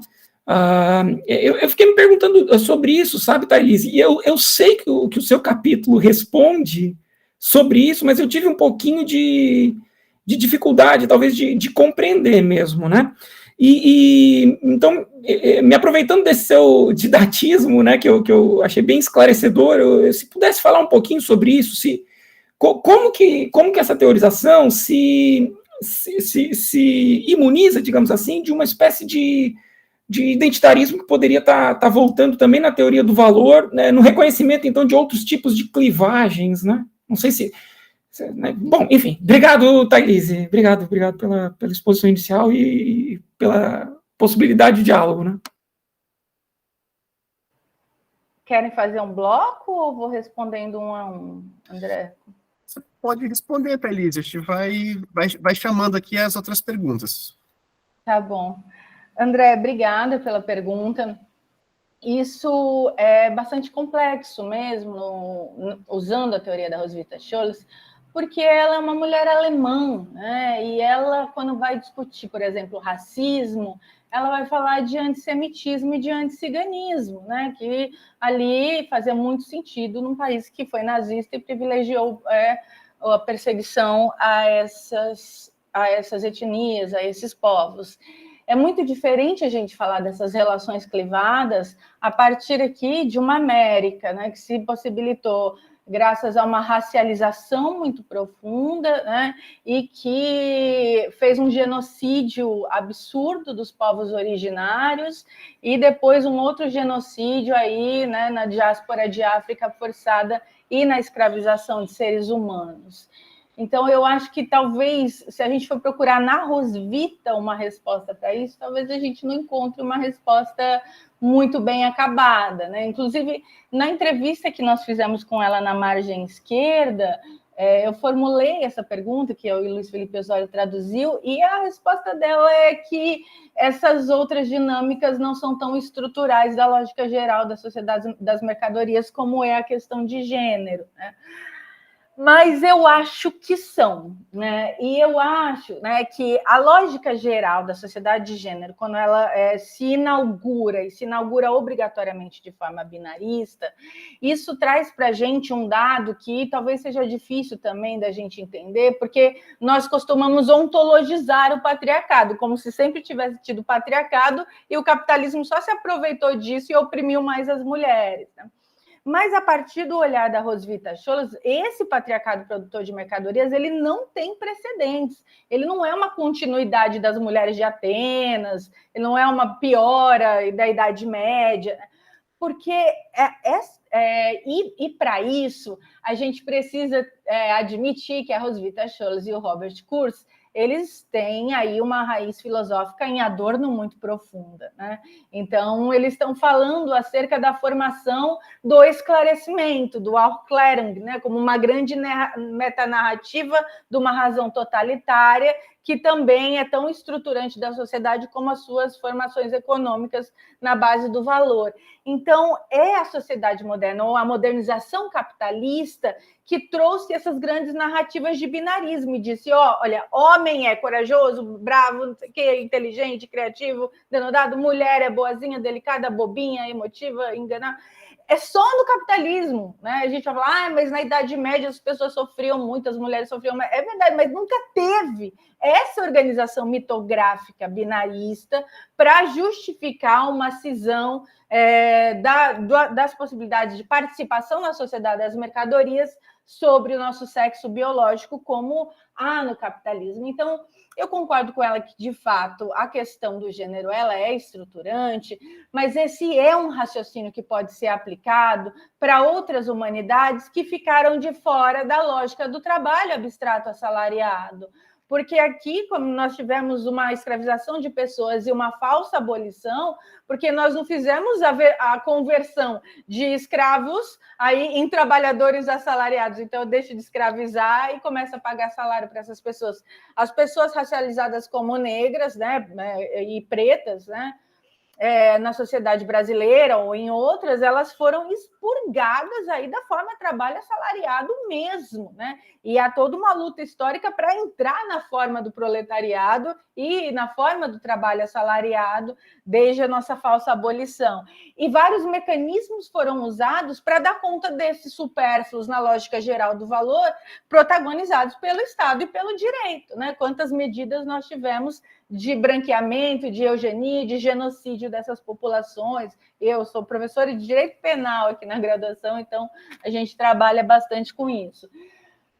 eu fiquei me perguntando sobre isso, sabe, Thailise? E eu sei que o seu capítulo responde sobre isso, mas eu tive um pouquinho de dificuldade, talvez, de compreender mesmo, né? Então, me aproveitando desse seu didatismo, né, que eu achei bem esclarecedor, se pudesse falar um pouquinho sobre isso, como que essa teorização se imuniza, digamos assim, de uma espécie de identitarismo que poderia estar voltando também na teoria do valor, né, no reconhecimento, então, de outros tipos de clivagens, né? Não sei se né? Bom, enfim, obrigado, Thailise, obrigado pela exposição inicial e pela possibilidade de diálogo, né? Querem fazer um bloco ou vou respondendo um a um, André? Você pode responder, Thailise. A gente vai chamando aqui as outras perguntas. Tá bom. André, obrigada pela pergunta. Isso é bastante complexo mesmo, usando a teoria da Roswitha Scholz, porque ela é uma mulher alemã, né? E ela, quando vai discutir, por exemplo, racismo, ela vai falar de antissemitismo e de anticiganismo, né? Que ali fazia muito sentido num país que foi nazista e privilegiou a perseguição a essas etnias, a esses povos. É muito diferente a gente falar dessas relações clivadas a partir aqui de uma América, né, que se possibilitou graças a uma racialização muito profunda, né, e que fez um genocídio absurdo dos povos originários e depois um outro genocídio aí, né, na diáspora de África forçada e na escravização de seres humanos. Então, eu acho que talvez, se a gente for procurar na Roswitha uma resposta para isso, talvez a gente não encontre uma resposta muito bem acabada, né? Inclusive, na entrevista que nós fizemos com ela na margem esquerda, eu formulei essa pergunta, que o Luiz Felipe Osório traduziu, e a resposta dela é que essas outras dinâmicas não são tão estruturais da lógica geral da sociedade das mercadorias, como é a questão de gênero, né? Mas eu acho que são, né? E eu acho, né, que a lógica geral da sociedade de gênero, quando ela se inaugura obrigatoriamente de forma binarista, isso traz para a gente um dado que talvez seja difícil também da gente entender, porque nós costumamos ontologizar o patriarcado, como se sempre tivesse tido patriarcado e o capitalismo só se aproveitou disso e oprimiu mais as mulheres, né? Mas, a partir do olhar da Roswitha Scholz, esse patriarcado produtor de mercadorias, ele não tem precedentes. Ele não é uma continuidade das mulheres de Atenas, ele não é uma piora da Idade Média. porque para isso a gente precisa admitir que a Roswitha Scholz e o Robert Kurz, eles têm aí uma raiz filosófica em Adorno muito profunda, né? Então, eles estão falando acerca da formação do esclarecimento, do Aufklärung, né? Como uma grande metanarrativa de uma razão totalitária que também é tão estruturante da sociedade como as suas formações econômicas na base do valor. Então, é a sociedade moderna, ou a modernização capitalista, que trouxe essas grandes narrativas de binarismo e disse, olha, homem é corajoso, bravo, não sei o quê, inteligente, criativo, denodado, mulher é boazinha, delicada, bobinha, emotiva, enganada. É só no capitalismo, né? A gente vai falar, mas na Idade Média as pessoas sofriam muito, as mulheres sofriam. É verdade, mas nunca teve essa organização mitográfica binarista para justificar uma cisão das possibilidades de participação na sociedade das mercadorias sobre o nosso sexo biológico, como há no capitalismo. Então, eu concordo com ela que, de fato, a questão do gênero ela é estruturante, mas esse é um raciocínio que pode ser aplicado para outras humanidades que ficaram de fora da lógica do trabalho abstrato assalariado. Porque aqui, como nós tivemos uma escravização de pessoas e uma falsa abolição, porque nós não fizemos a conversão de escravos aí em trabalhadores assalariados. Então, eu deixo de escravizar e começo a pagar salário para essas pessoas. As pessoas racializadas como negras, né, e pretas, né, na sociedade brasileira ou em outras, elas foram expurgadas aí da forma de trabalho assalariado mesmo, né? E há toda uma luta histórica para entrar na forma do proletariado e na forma do trabalho assalariado desde a nossa falsa abolição. E vários mecanismos foram usados para dar conta desses supérfluos na lógica geral do valor, protagonizados pelo Estado e pelo direito, né? Quantas medidas nós tivemos de branqueamento, de eugenia, de genocídio dessas populações. Eu sou professora de direito penal aqui na graduação, então a gente trabalha bastante com isso.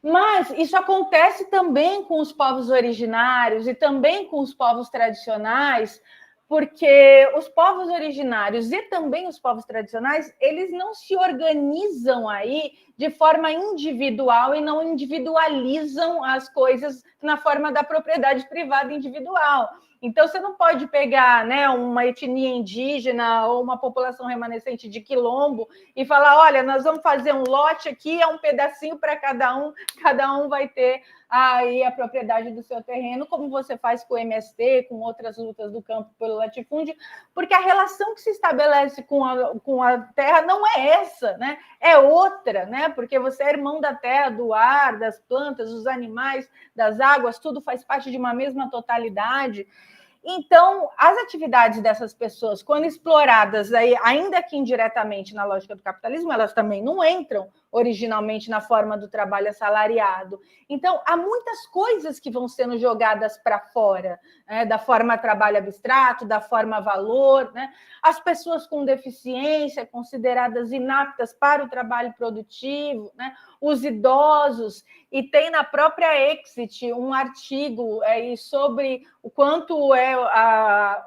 Mas isso acontece também com os povos originários e também com os povos tradicionais, porque os povos originários e também os povos tradicionais, eles não se organizam aí de forma individual e não individualizam as coisas na forma da propriedade privada individual. Então, você não pode pegar, né, uma etnia indígena ou uma população remanescente de quilombo e falar, olha, nós vamos fazer um lote aqui, é um pedacinho para cada um vai ter aí a propriedade do seu terreno, como você faz com o MST, com outras lutas do campo pelo latifúndio, porque a relação que se estabelece com a terra não é essa, né? É outra, né? Porque você é irmão da terra, do ar, das plantas, dos animais, das águas, tudo faz parte de uma mesma totalidade. Então, as atividades dessas pessoas, quando exploradas, aí, ainda que indiretamente na lógica do capitalismo, elas também não entram originalmente na forma do trabalho assalariado. Então, há muitas coisas que vão sendo jogadas para fora, né, da forma trabalho abstrato, da forma valor, né? As pessoas com deficiência, consideradas inaptas para o trabalho produtivo, né? Os idosos, e tem na própria Exit um artigo sobre o quanto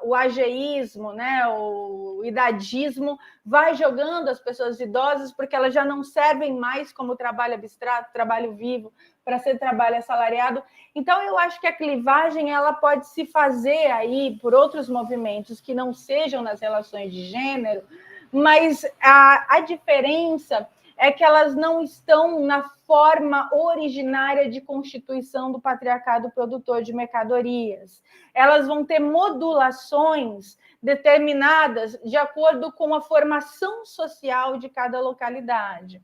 o ageísmo, né, o idadismo vai jogando as pessoas idosas porque elas já não servem mais como trabalho abstrato, trabalho vivo, para ser trabalho assalariado. Então, eu acho que a clivagem ela pode se fazer aí por outros movimentos que não sejam nas relações de gênero, mas a diferença é que elas não estão na forma originária de constituição do patriarcado produtor de mercadorias. Elas vão ter modulações determinadas de acordo com a formação social de cada localidade.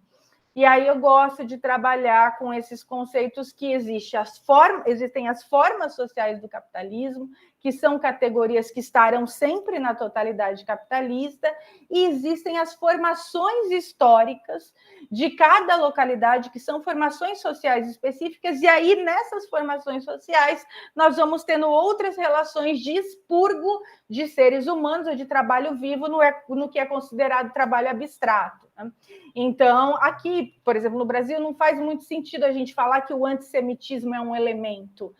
E aí eu gosto de trabalhar com esses conceitos que existem as formas sociais do capitalismo, que são categorias que estarão sempre na totalidade capitalista, e existem as formações históricas de cada localidade, que são formações sociais específicas, e aí nessas formações sociais nós vamos tendo outras relações de expurgo de seres humanos ou de trabalho vivo no que é considerado trabalho abstrato. Então, aqui, por exemplo, no Brasil, não faz muito sentido a gente falar que o antissemitismo é um elemento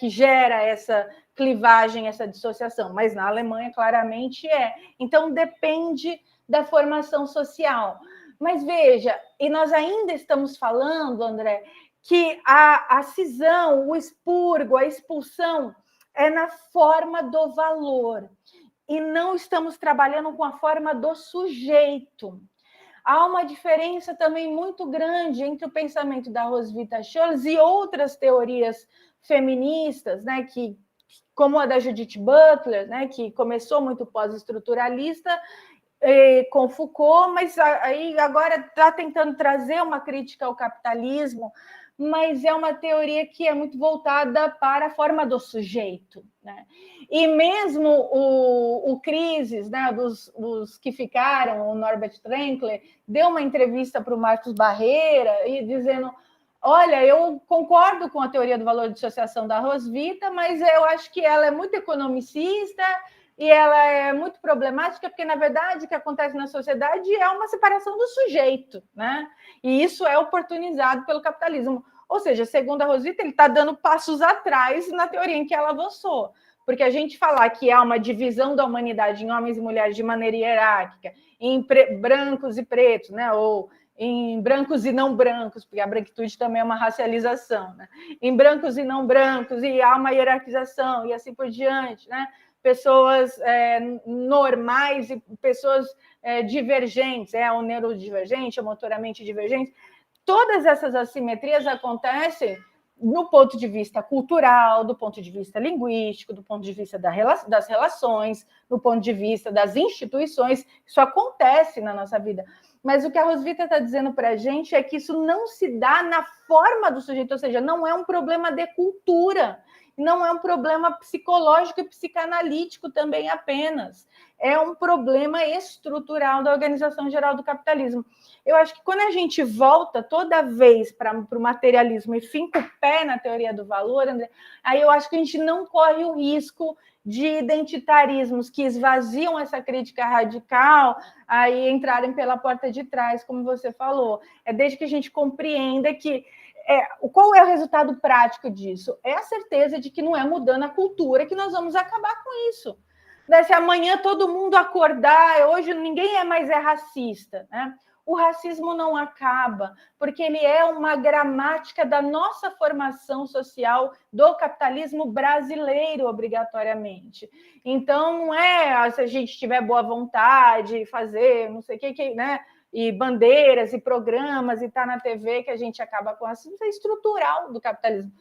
que gera essa clivagem, essa dissociação, mas na Alemanha claramente é. Então, depende da formação social. Mas veja, e nós ainda estamos falando, André, que a cisão, o expurgo, a expulsão é na forma do valor, e não estamos trabalhando com a forma do sujeito. Há uma diferença também muito grande entre o pensamento da Roswitha Scholz e outras teorias feministas, né, que, como a da Judith Butler, né, que começou muito pós-estruturalista, com Foucault, mas aí agora está tentando trazer uma crítica ao capitalismo, mas é uma teoria que é muito voltada para a forma do sujeito, né? E mesmo o Crises, né, dos que ficaram, o Norbert Trenkler, deu uma entrevista para o Marcos Barreira e dizendo: olha, eu concordo com a teoria do valor de dissociação da Roswitha, mas eu acho que ela é muito economicista e ela é muito problemática, porque, na verdade, o que acontece na sociedade é uma separação do sujeito, né? E isso é oportunizado pelo capitalismo. Ou seja, segundo a Roswitha, ele está dando passos atrás na teoria em que ela avançou. Porque a gente falar que há uma divisão da humanidade em homens e mulheres de maneira hierárquica, em brancos e pretos, né? Ou em brancos e não brancos, porque a branquitude também é uma racialização, né? Em brancos e não brancos, e há uma hierarquização, e assim por diante, né? Pessoas normais e pessoas divergentes, o neurodivergente, o motoramente divergente. Todas essas assimetrias acontecem no ponto de vista cultural, do ponto de vista linguístico, do ponto de vista das relações, do ponto de vista das instituições. Isso acontece na nossa vida. Mas o que a Roswitha está dizendo para a gente é que isso não se dá na forma do sujeito, ou seja, não é um problema de cultura, não é um problema psicológico e psicanalítico também apenas. É um problema estrutural da organização geral do capitalismo. Eu acho que quando a gente volta toda vez para o materialismo e finca o pé na teoria do valor, André, aí eu acho que a gente não corre o risco de identitarismos que esvaziam essa crítica radical aí entrarem pela porta de trás, como você falou. É desde que a gente compreenda que qual é o resultado prático disso? É a certeza de que não é mudando a cultura que nós vamos acabar com isso. Se amanhã todo mundo acordar, hoje ninguém mais é racista, né? O racismo não acaba, porque ele é uma gramática da nossa formação social do capitalismo brasileiro, obrigatoriamente. Então, não é se a gente tiver boa vontade, fazer não sei o que, né? E bandeiras e programas e tá na TV que a gente acaba com isso. Isso é estrutural do capitalismo.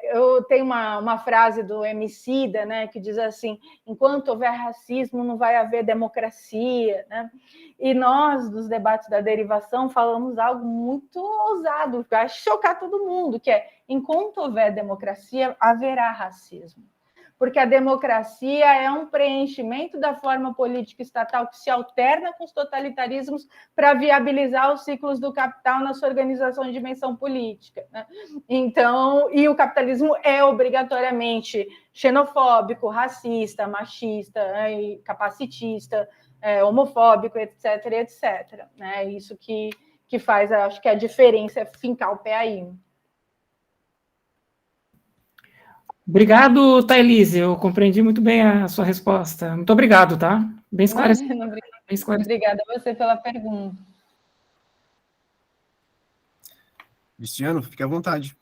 Eu tenho uma frase do Emicida, né, que diz assim: enquanto houver racismo, não vai haver democracia, né? E nós, dos debates da derivação, falamos algo muito ousado, que vai chocar todo mundo, que é: enquanto houver democracia, haverá racismo. Porque a democracia é um preenchimento da forma política estatal que se alterna com os totalitarismos para viabilizar os ciclos do capital na sua organização de dimensão política, né? Então, e o capitalismo é obrigatoriamente xenofóbico, racista, machista, né, capacitista, homofóbico, etc, etc. É isso que faz, acho que a diferença é fincar o pé aí. Obrigado, Thailise. Eu compreendi muito bem a sua resposta. Muito obrigado, tá? Bem esclarecido. Obrigada a você pela pergunta. Cristiano, fique à vontade.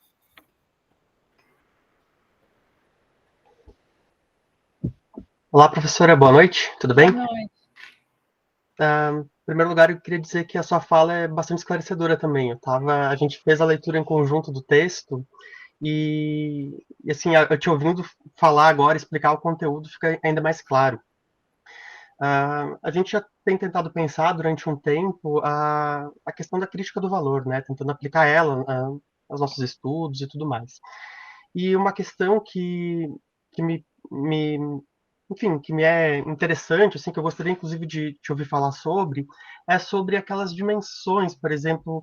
Olá, professora. Boa noite. Tudo bem? Boa noite. Em primeiro lugar, eu queria dizer que a sua fala é bastante esclarecedora também. A gente fez a leitura em conjunto do texto e assim, eu te ouvindo falar agora, explicar o conteúdo, fica ainda mais claro. A gente já tem tentado pensar durante um tempo a questão da crítica do valor, né? Tentando aplicar ela aos nossos estudos e tudo mais. E uma questão que enfim, que me é interessante, assim, que eu gostaria inclusive de te ouvir falar sobre, é sobre aquelas dimensões, por exemplo,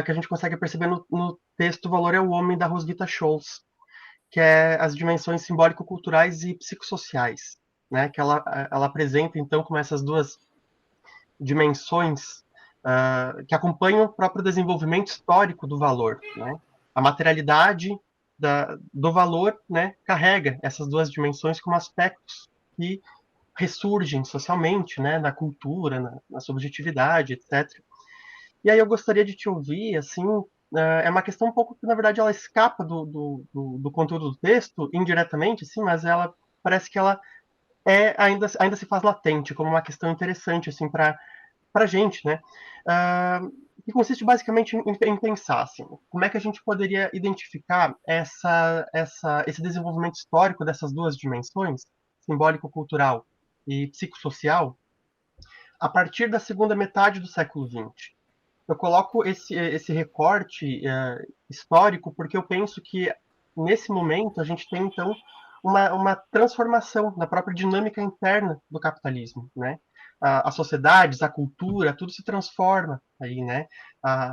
que a gente consegue perceber no texto O Valor é o Homem, da Roswitha Scholz, que é as dimensões simbólico-culturais e psicossociais, né, que ela apresenta, então, como essas duas dimensões que acompanham o próprio desenvolvimento histórico do valor, né? A materialidade do valor, né, carrega essas duas dimensões como aspectos que ressurgem socialmente, né, na cultura, na subjetividade, etc. E aí eu gostaria de te ouvir, assim, é uma questão um pouco que, na verdade, ela escapa do conteúdo do texto, indiretamente, assim, mas ela parece que ela ainda se faz latente, como uma questão interessante, assim, para a gente, né? Que consiste basicamente em pensar, assim, como é que a gente poderia identificar esse desenvolvimento histórico dessas duas dimensões, simbólico-cultural e psicossocial, a partir da segunda metade do século XX. Eu coloco esse recorte histórico porque eu penso que, nesse momento, a gente tem, então, uma transformação na própria dinâmica interna do capitalismo, né? As sociedades, a cultura, tudo se transforma aí, né?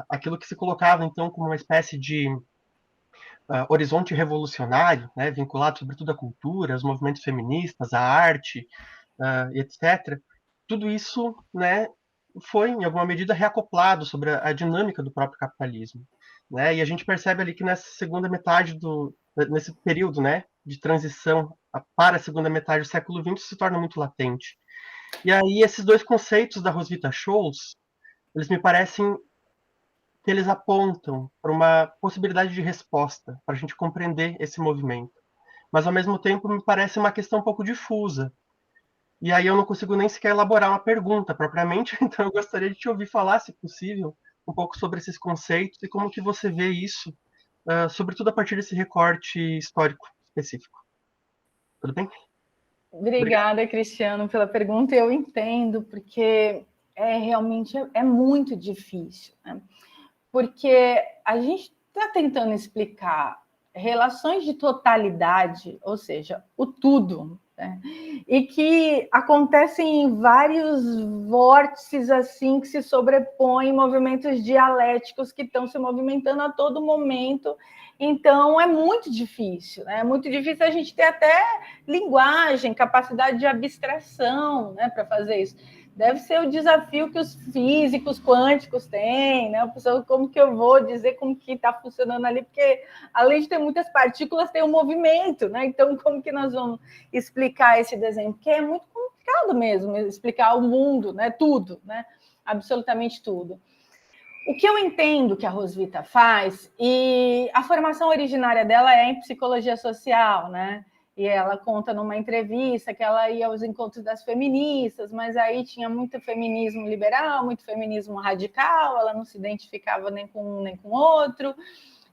Aquilo que se colocava, então, como uma espécie de horizonte revolucionário, né? Vinculado, sobretudo, à cultura, aos movimentos feministas, à arte, etc. Tudo isso, né, foi, em alguma medida, reacoplado sobre a dinâmica do próprio capitalismo. Né? E a gente percebe ali que nessa segunda metade nesse período, né, de transição para a segunda metade do século XX, se torna muito latente. E aí esses dois conceitos da Roswitha Scholz, eles me parecem que eles apontam para uma possibilidade de resposta, para a gente compreender esse movimento. Mas, ao mesmo tempo, me parece uma questão um pouco difusa. E aí eu não consigo nem sequer elaborar uma pergunta propriamente, então eu gostaria de te ouvir falar, se possível, um pouco sobre esses conceitos e como que você vê isso, sobretudo a partir desse recorte histórico específico. Tudo bem? Obrigado. Obrigada, Cristiano, pela pergunta. Eu entendo, porque realmente é muito difícil, né? Porque a gente está tentando explicar relações de totalidade, ou seja, o tudo, né? E que acontecem em vários vórtices assim que se sobrepõem, movimentos dialéticos que estão se movimentando a todo momento. Então é muito difícil, né? É muito difícil a gente ter até linguagem, capacidade de abstração, né, para fazer isso. Deve ser o desafio que os físicos quânticos têm, né? Como que eu vou dizer como que está funcionando ali? Porque, além de ter muitas partículas, tem um movimento, né? Então, como que nós vamos explicar esse desenho? Porque é muito complicado mesmo explicar o mundo, né? Tudo, né? Absolutamente tudo. O que eu entendo que a Roswitha faz, e a formação originária dela é em psicologia social, né? E ela conta numa entrevista que ela ia aos encontros das feministas, mas aí tinha muito feminismo liberal, muito feminismo radical, ela não se identificava nem com um nem com outro.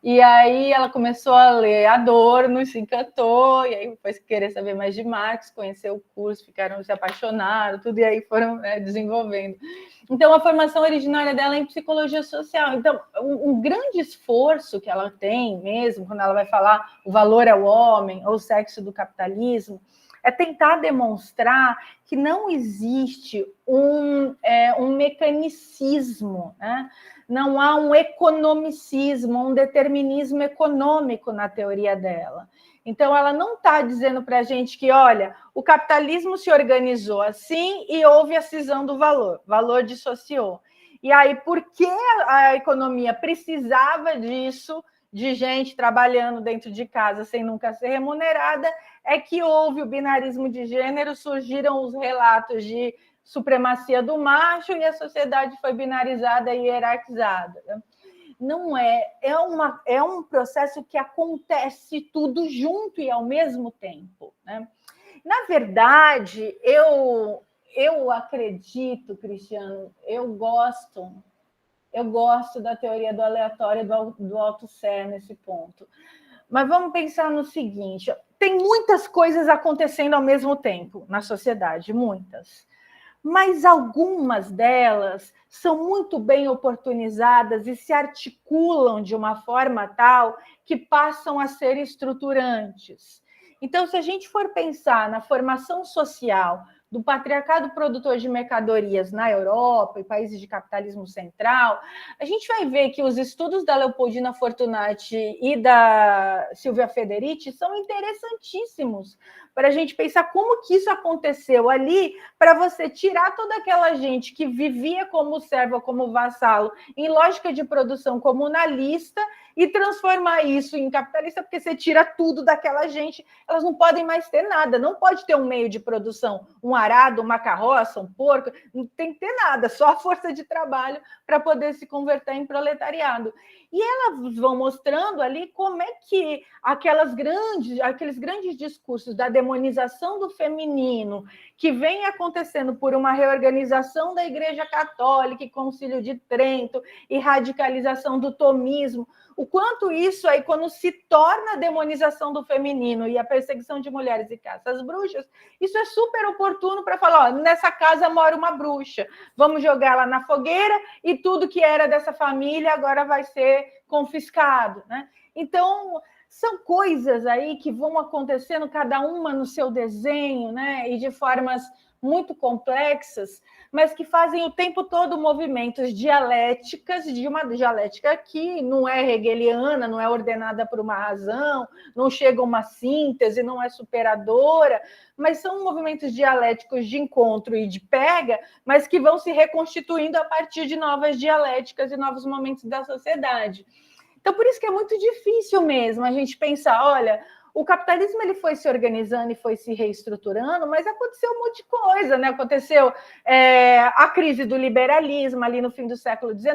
E aí ela começou a ler Adorno, se encantou, e aí foi querer saber mais de Marx, conheceu o curso, se apaixonaram, tudo, e aí foram desenvolvendo. Então, a formação originária dela é em psicologia social. Então, um grande esforço que ela tem mesmo, quando ela vai falar o valor ao homem, ou o sexo do capitalismo, é tentar demonstrar que não existe um mecanicismo, né? Não há um economicismo, um determinismo econômico na teoria dela. Então, ela não está dizendo para a gente que, olha, o capitalismo se organizou assim e houve a cisão do valor dissociou. E aí, porque a economia precisava disso, de gente trabalhando dentro de casa sem nunca ser remunerada, é que houve o binarismo de gênero, surgiram os relatos de supremacia do macho e a sociedade foi binarizada e hierarquizada. Não é um processo que acontece tudo junto e ao mesmo tempo, né? Na verdade, eu acredito, Cristiano, eu gosto da teoria do aleatório do Althusser nesse ponto. Mas vamos pensar no seguinte: tem muitas coisas acontecendo ao mesmo tempo na sociedade, muitas. Mas algumas delas são muito bem oportunizadas e se articulam de uma forma tal que passam a ser estruturantes. Então, se a gente for pensar na formação social do patriarcado produtor de mercadorias na Europa e países de capitalismo central, a gente vai ver que os estudos da Leopoldina Fortunati e da Silvia Federici são interessantíssimos para a gente pensar como que isso aconteceu ali, para você tirar toda aquela gente que vivia como servo, como vassalo, em lógica de produção comunalista, e transformar isso em capitalista, porque você tira tudo daquela gente, elas não podem mais ter nada, não pode ter um meio de produção, um arado, uma carroça, um porco, não tem que ter nada, só a força de trabalho para poder se converter em proletariado. E elas vão mostrando ali como é que aqueles grandes discursos da demonização do feminino, que vem acontecendo por uma reorganização da Igreja Católica e Concílio de Trento, e radicalização do tomismo, o quanto isso aí, quando se torna a demonização do feminino e a perseguição de mulheres e caça às bruxas, isso é super oportuno para falar, ó, nessa casa mora uma bruxa, vamos jogar ela na fogueira e tudo que era dessa família agora vai ser confiscado, né? Então, são coisas aí que vão acontecendo, cada uma no seu desenho, né? E de formas muito complexas, mas que fazem o tempo todo movimentos dialéticas, de uma dialética que não é hegeliana, não é ordenada por uma razão, não chega a uma síntese, não é superadora, mas são movimentos dialéticos de encontro e de pega, mas que vão se reconstituindo a partir de novas dialéticas e novos momentos da sociedade. Então, por isso que é muito difícil mesmo a gente pensar, olha, o capitalismo ele foi se organizando e foi se reestruturando, mas aconteceu um monte de coisa, né? Aconteceu a crise do liberalismo ali no fim do século XIX,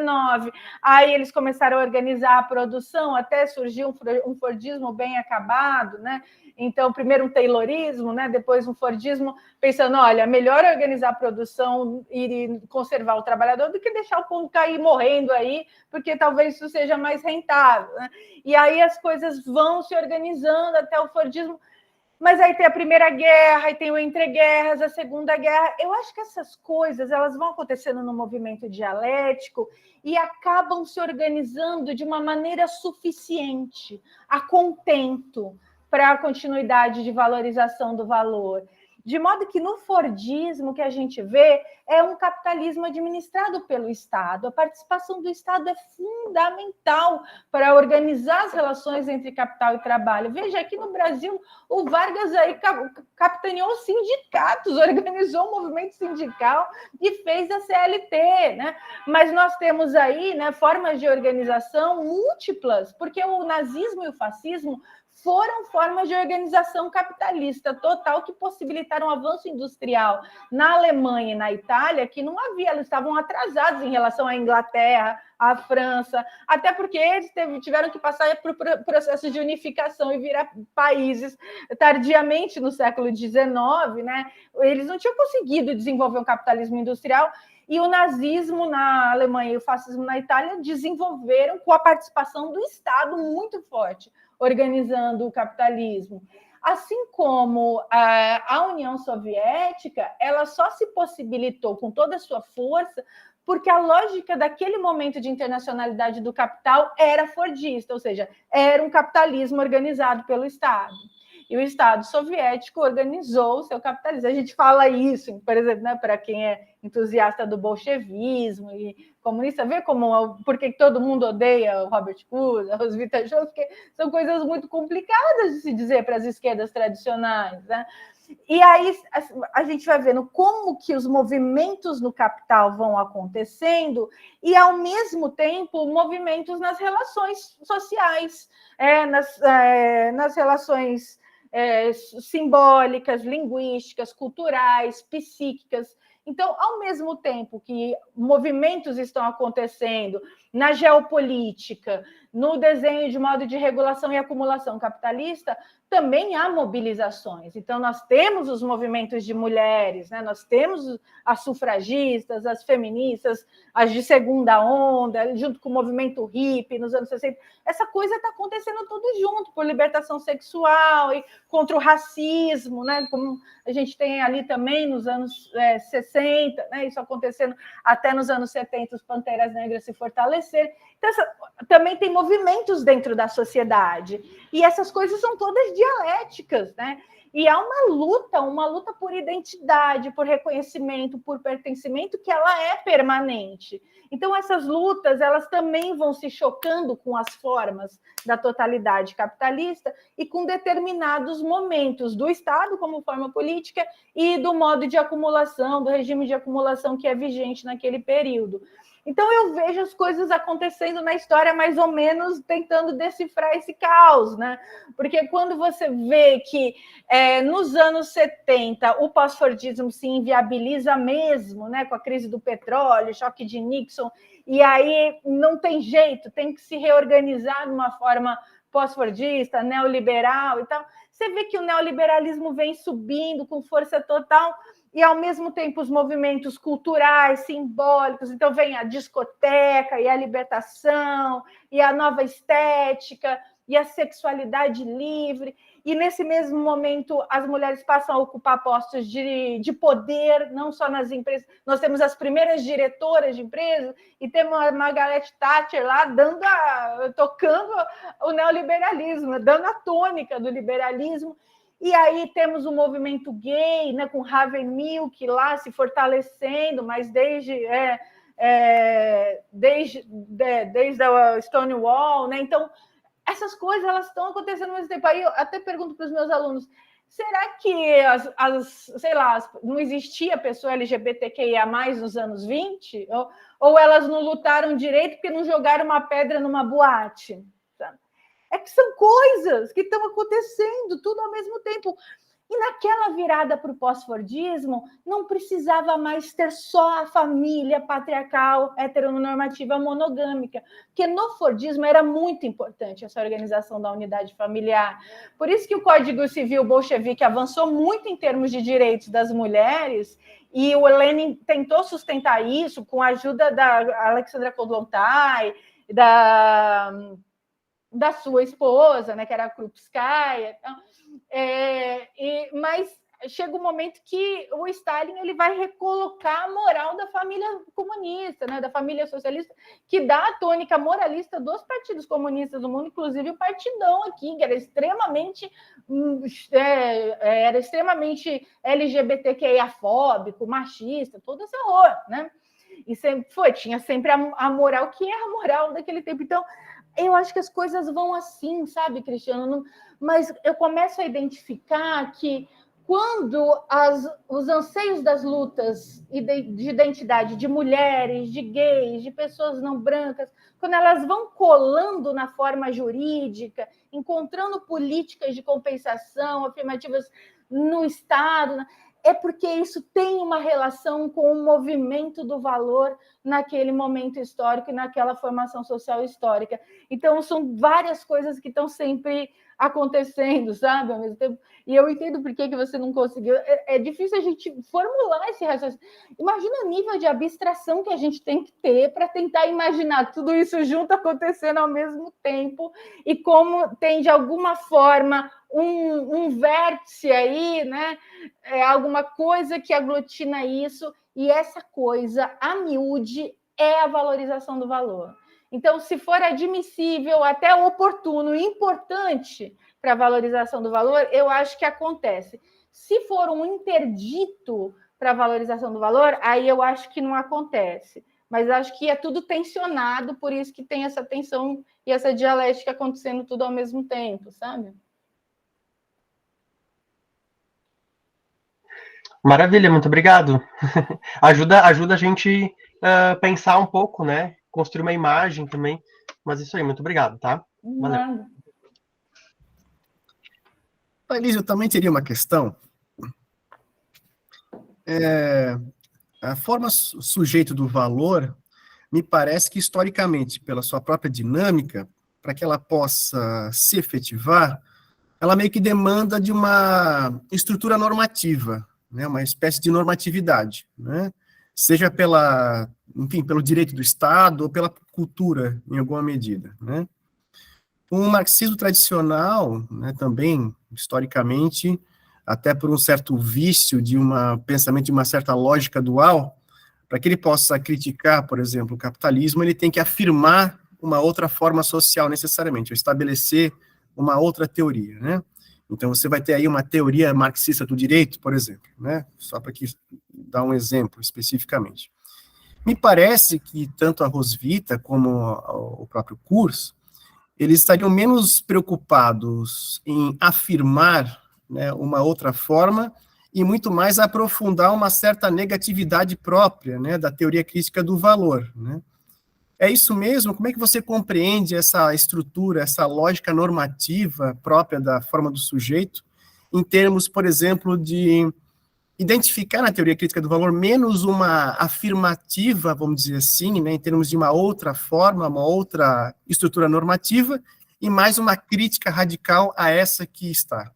aí eles começaram a organizar a produção, até surgiu um Fordismo bem acabado, né? Então, primeiro um Taylorismo, né? Depois um Fordismo, pensando, olha, melhor organizar a produção e conservar o trabalhador do que deixar o povo cair morrendo aí, porque talvez isso seja mais rentável, né? E aí as coisas vão se organizando até o Fordismo, mas aí tem a Primeira Guerra, aí tem o entreguerras, a Segunda Guerra. Eu acho que essas coisas elas vão acontecendo no movimento dialético e acabam se organizando de uma maneira suficiente, a contento, para a continuidade de valorização do valor. De modo que no Fordismo que a gente vê é um capitalismo administrado pelo Estado. A participação do Estado é fundamental para organizar as relações entre capital e trabalho. Veja, aqui no Brasil, o Vargas aí capitaneou sindicatos, organizou um movimento sindical e fez a CLT, né? Mas nós temos aí, né, formas de organização múltiplas, porque o nazismo e o fascismo foram formas de organização capitalista total que possibilitaram um avanço industrial na Alemanha e na Itália, que não havia, eles estavam atrasados em relação à Inglaterra, à França, até porque eles tiveram que passar por processo de unificação e virar países tardiamente no século XIX, né? Eles não tinham conseguido desenvolver um capitalismo industrial, e o nazismo na Alemanha e o fascismo na Itália desenvolveram com a participação do Estado muito forte, organizando o capitalismo. Assim como a União Soviética, ela só se possibilitou com toda a sua força porque a lógica daquele momento de internacionalidade do capital era fordista, ou seja, era um capitalismo organizado pelo Estado. E o Estado soviético organizou o seu capitalismo. A gente fala isso, por exemplo, né, para quem é entusiasta do bolchevismo e comunista, vê como porque todo mundo odeia o Robert Kurz, a Roswitha Scholl, porque são coisas muito complicadas de se dizer para as esquerdas tradicionais, né? E aí a gente vai vendo como que os movimentos no capital vão acontecendo e, ao mesmo tempo, movimentos nas relações sociais, nas relações simbólicas, linguísticas, culturais, psíquicas. Então, ao mesmo tempo que movimentos estão acontecendo na geopolítica, no desenho de modo de regulação e acumulação capitalista, também há mobilizações. Então, nós temos os movimentos de mulheres, né? Nós temos as sufragistas, as feministas, as de segunda onda, junto com o movimento hippie nos anos 60. Essa coisa está acontecendo tudo junto, por libertação sexual e contra o racismo, né? Como a gente tem ali também nos anos 60, né? Isso acontecendo até nos anos 70, os Panteras Negras se fortalecerem. Então, também tem movimentos dentro da sociedade. E essas coisas são todas dialéticas, né? E há uma luta por identidade, por reconhecimento, por pertencimento, que ela é permanente. Então, essas lutas, elas também vão se chocando com as formas da totalidade capitalista e com determinados momentos do Estado como forma política e do modo de acumulação, do regime de acumulação que é vigente naquele período. Então, eu vejo as coisas acontecendo na história mais ou menos tentando decifrar esse caos, né? Porque quando você vê que nos anos 70 o pós-fordismo se inviabiliza mesmo, né? Com a crise do petróleo, choque de Nixon, e aí não tem jeito, tem que se reorganizar de uma forma pós-fordista, neoliberal e tal. Você vê que o neoliberalismo vem subindo com força total, e, ao mesmo tempo, os movimentos culturais, simbólicos. Então, vem a discoteca, e a libertação, e a nova estética, e a sexualidade livre. E, nesse mesmo momento, as mulheres passam a ocupar postos de poder, não só nas empresas. Nós temos as primeiras diretoras de empresas, e temos a Margaret Thatcher lá tocando o neoliberalismo, dando a tônica do liberalismo. E aí temos o movimento gay, né, com Harvey Milk lá se fortalecendo, mas desde a Stonewall, né? Então, essas coisas elas estão acontecendo ao mesmo tempo. Aí eu até pergunto para os meus alunos, será que não existia pessoa LGBTQIA+ nos anos 20? Ou elas não lutaram direito porque não jogaram uma pedra numa boate? É que são coisas que estão acontecendo tudo ao mesmo tempo. E naquela virada para o pós-fordismo, não precisava mais ter só a família patriarcal, heteronormativa, monogâmica, porque no fordismo era muito importante essa organização da unidade familiar. Por isso que o Código Civil bolchevique avançou muito em termos de direitos das mulheres, e o Lenin tentou sustentar isso com a ajuda da Alexandra Kollontai, da sua esposa, né, que era a Krupskaya. Então, mas chega um momento que o Stalin ele vai recolocar a moral da família comunista, né, da família socialista, que dá a tônica moralista dos partidos comunistas do mundo, inclusive o Partidão aqui, que era extremamente LGBTQIA-fóbico, machista, todo esse horror, né? E tinha sempre a moral que é a moral daquele tempo. Então, eu acho que as coisas vão assim, sabe, Cristiano? Mas eu começo a identificar que quando os anseios das lutas de identidade de mulheres, de gays, de pessoas não brancas, quando elas vão colando na forma jurídica, encontrando políticas de compensação afirmativas no Estado, é porque isso tem uma relação com o movimento do valor naquele momento histórico e naquela formação social histórica. Então, são várias coisas que estão sempre acontecendo, sabe, ao mesmo tempo. E eu entendo por que você não conseguiu. É difícil a gente formular esse raciocínio. Imagina o nível de abstração que a gente tem que ter para tentar imaginar tudo isso junto acontecendo ao mesmo tempo e como tem, de alguma forma, um vértice aí, né? Alguma coisa que aglutina isso, e essa coisa, a miúde, é a valorização do valor. Então, se for admissível, até oportuno, importante para a valorização do valor, eu acho que acontece. Se for um interdito para a valorização do valor, aí eu acho que não acontece. Mas acho que é tudo tensionado, por isso que tem essa tensão e essa dialética acontecendo tudo ao mesmo tempo, sabe? Maravilha, muito obrigado. ajuda a gente pensar um pouco, né? Construir uma imagem também. Mas isso aí, muito obrigado, tá? Valeu. Elise, eu também teria uma questão. A forma sujeito do valor, me parece que, historicamente, pela sua própria dinâmica, para que ela possa se efetivar, ela meio que demanda de uma estrutura normativa, né, uma espécie de normatividade, né, seja pelo direito do Estado ou pela cultura, em alguma medida, né. O marxismo tradicional, né, também, historicamente, até por um certo vício de pensamento de uma certa lógica dual, para que ele possa criticar, por exemplo, o capitalismo, ele tem que afirmar uma outra forma social necessariamente, ou estabelecer uma outra teoria, né? Então, você vai ter aí uma teoria marxista do direito, por exemplo, né? Só para dar um exemplo especificamente. Me parece que tanto a Roswitha como o próprio Kurz, eles estariam menos preocupados em afirmar, né, uma outra forma e muito mais aprofundar uma certa negatividade própria, né, da teoria crítica do valor, né? É isso mesmo? Como é que você compreende essa estrutura, essa lógica normativa própria da forma do sujeito, em termos, por exemplo, de identificar na teoria crítica do valor menos uma afirmativa, vamos dizer assim, né, em termos de uma outra forma, uma outra estrutura normativa, e mais uma crítica radical a essa que está?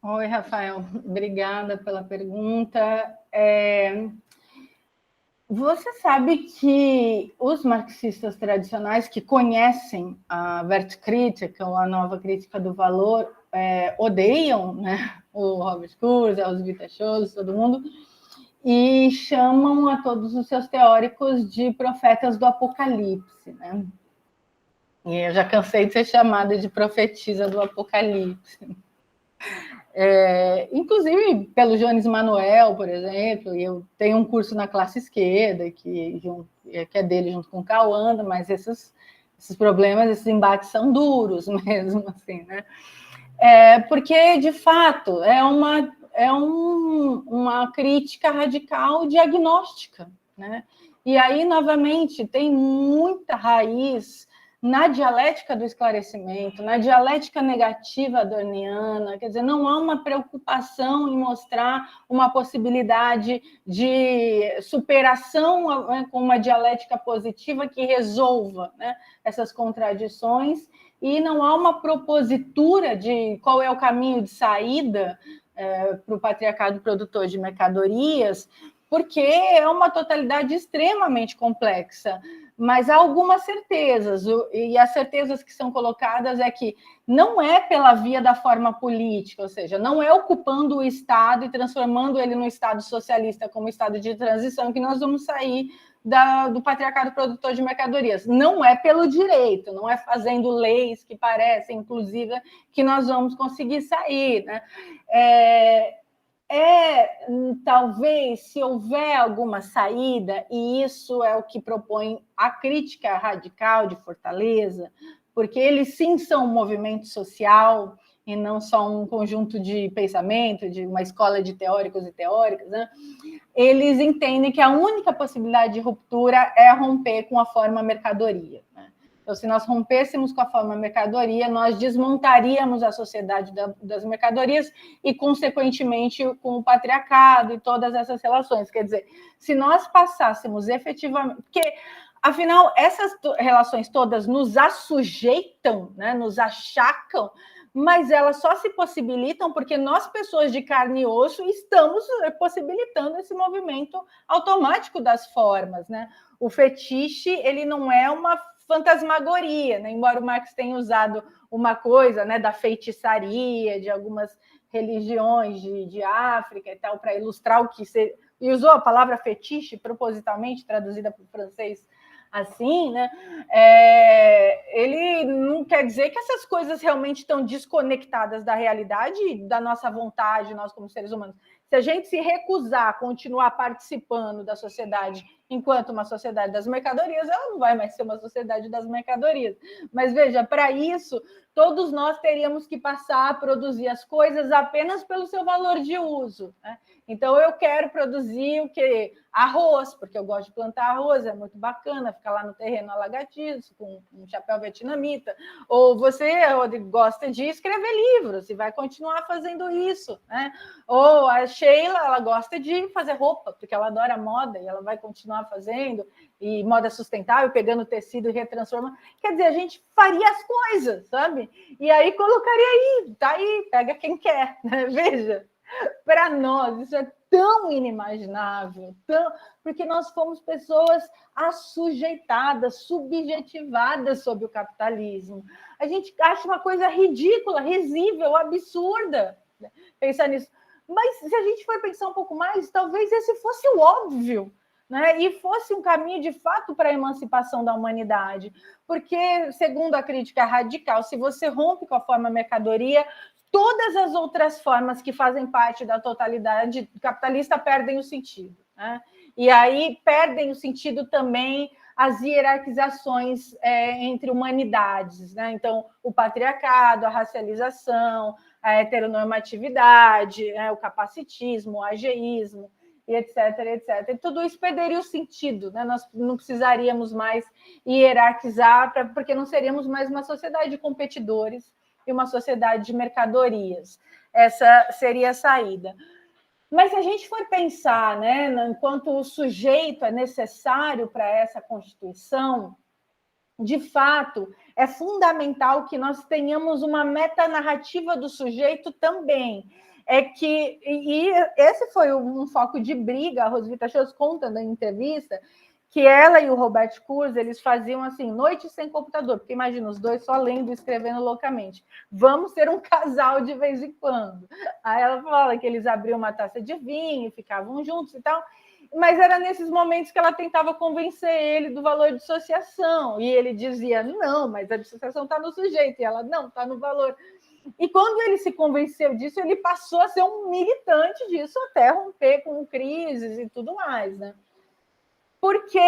Oi, Rafael, obrigada pela pergunta. Você sabe que os marxistas tradicionais que conhecem a Wertkritik, ou a nova crítica do valor, odeiam, né, o Robert Kurz, a Roswitha Scholz, todo mundo, e chamam a todos os seus teóricos de profetas do apocalipse, né? E eu já cansei de ser chamada de profetisa do apocalipse. Inclusive pelo Jones Manuel, por exemplo, e eu tenho um curso na classe esquerda, que é dele junto com o Cauã, mas esses problemas, esses embates são duros mesmo, assim, né? Porque, de fato, é uma crítica radical diagnóstica, né? E aí, novamente, tem muita raiz na dialética do esclarecimento, na dialética negativa adorniana, quer dizer, não há uma preocupação em mostrar uma possibilidade de superação, né, com uma dialética positiva que resolva, né, essas contradições, e não há uma propositura de qual é o caminho de saída para o patriarcado produtor de mercadorias, porque é uma totalidade extremamente complexa. Mas há algumas certezas, e as certezas que são colocadas é que não é pela via da forma política, ou seja, não é ocupando o Estado e transformando ele num Estado socialista como Estado de transição que nós vamos sair do patriarcado produtor de mercadorias. Não é pelo direito, não é fazendo leis que parecem inclusivas que nós vamos conseguir sair, né? Talvez, se houver alguma saída, e isso é o que propõe a crítica radical de Fortaleza, porque eles sim são um movimento social e não só um conjunto de pensamento, de uma escola de teóricos e teóricas, né? Eles entendem que a única possibilidade de ruptura é romper com a forma mercadoria, né? Então, se nós rompêssemos com a forma mercadoria, nós desmontaríamos a sociedade das mercadorias e, consequentemente, com o patriarcado e todas essas relações. Quer dizer, se nós passássemos efetivamente... Porque, afinal, essas relações todas nos assujeitam, né, nos achacam, mas elas só se possibilitam porque nós, pessoas de carne e osso, estamos possibilitando esse movimento automático das formas, né? O fetiche, ele não é uma fantasmagoria, né? Embora o Marx tenha usado uma coisa, né, da feitiçaria, de algumas religiões de África e tal, para ilustrar o que se... E usou a palavra fetiche propositalmente, traduzida para o francês assim, né? Ele não quer dizer que essas coisas realmente estão desconectadas da realidade e da nossa vontade, nós como seres humanos. Se a gente se recusar a continuar participando da sociedade enquanto uma sociedade das mercadorias, ela não vai mais ser uma sociedade das mercadorias. Mas veja, para isso, todos nós teríamos que passar a produzir as coisas apenas pelo seu valor de uso, né? Então, eu quero produzir o quê? Arroz, porque eu gosto de plantar arroz, é muito bacana ficar lá no terreno alagatiço, com um chapéu vietnamita. Ou você, Rodrigo, gosta de escrever livros e vai continuar fazendo isso, né? Ou a Sheila, ela gosta de fazer roupa, porque ela adora moda e ela vai continuar fazendo, e moda sustentável, pegando tecido e retransformando. Quer dizer, a gente faria as coisas, sabe? E aí colocaria aí, tá aí, pega quem quer, né? Veja. Para nós, isso é tão inimaginável, porque nós fomos pessoas assujeitadas, subjetivadas sob o capitalismo. A gente acha uma coisa ridícula, risível, absurda, pensar nisso. Mas se a gente for pensar um pouco mais, talvez esse fosse o óbvio, né, e fosse um caminho de fato para a emancipação da humanidade, porque, segundo a crítica radical, se você rompe com a forma mercadoria, todas as outras formas que fazem parte da totalidade capitalista perdem o sentido, né? E aí perdem o sentido também as hierarquizações entre humanidades, né? Então, o patriarcado, a racialização, a heteronormatividade, o capacitismo, o ageísmo, e etc, etc. E tudo isso perderia o sentido, né? Nós não precisaríamos mais hierarquizar, porque não seríamos mais uma sociedade de competidores e uma sociedade de mercadorias. Essa seria a saída. Mas se a gente for pensar, né, enquanto o sujeito é necessário para essa Constituição, de fato, é fundamental que nós tenhamos uma metanarrativa do sujeito também. E esse foi um foco de briga, a Roswitha Scholz conta na entrevista, que ela e o Robert Kurz, eles faziam assim, noite sem computador, porque imagina, os dois só lendo e escrevendo loucamente. Vamos ser um casal de vez em quando. Aí ela fala que eles abriam uma taça de vinho, ficavam juntos e tal, mas era nesses momentos que ela tentava convencer ele do valor de dissociação, e ele dizia, não, mas a dissociação está no sujeito, e ela, não, está no valor. E quando ele se convenceu disso, ele passou a ser um militante disso, até romper com crises e tudo mais, né? Porque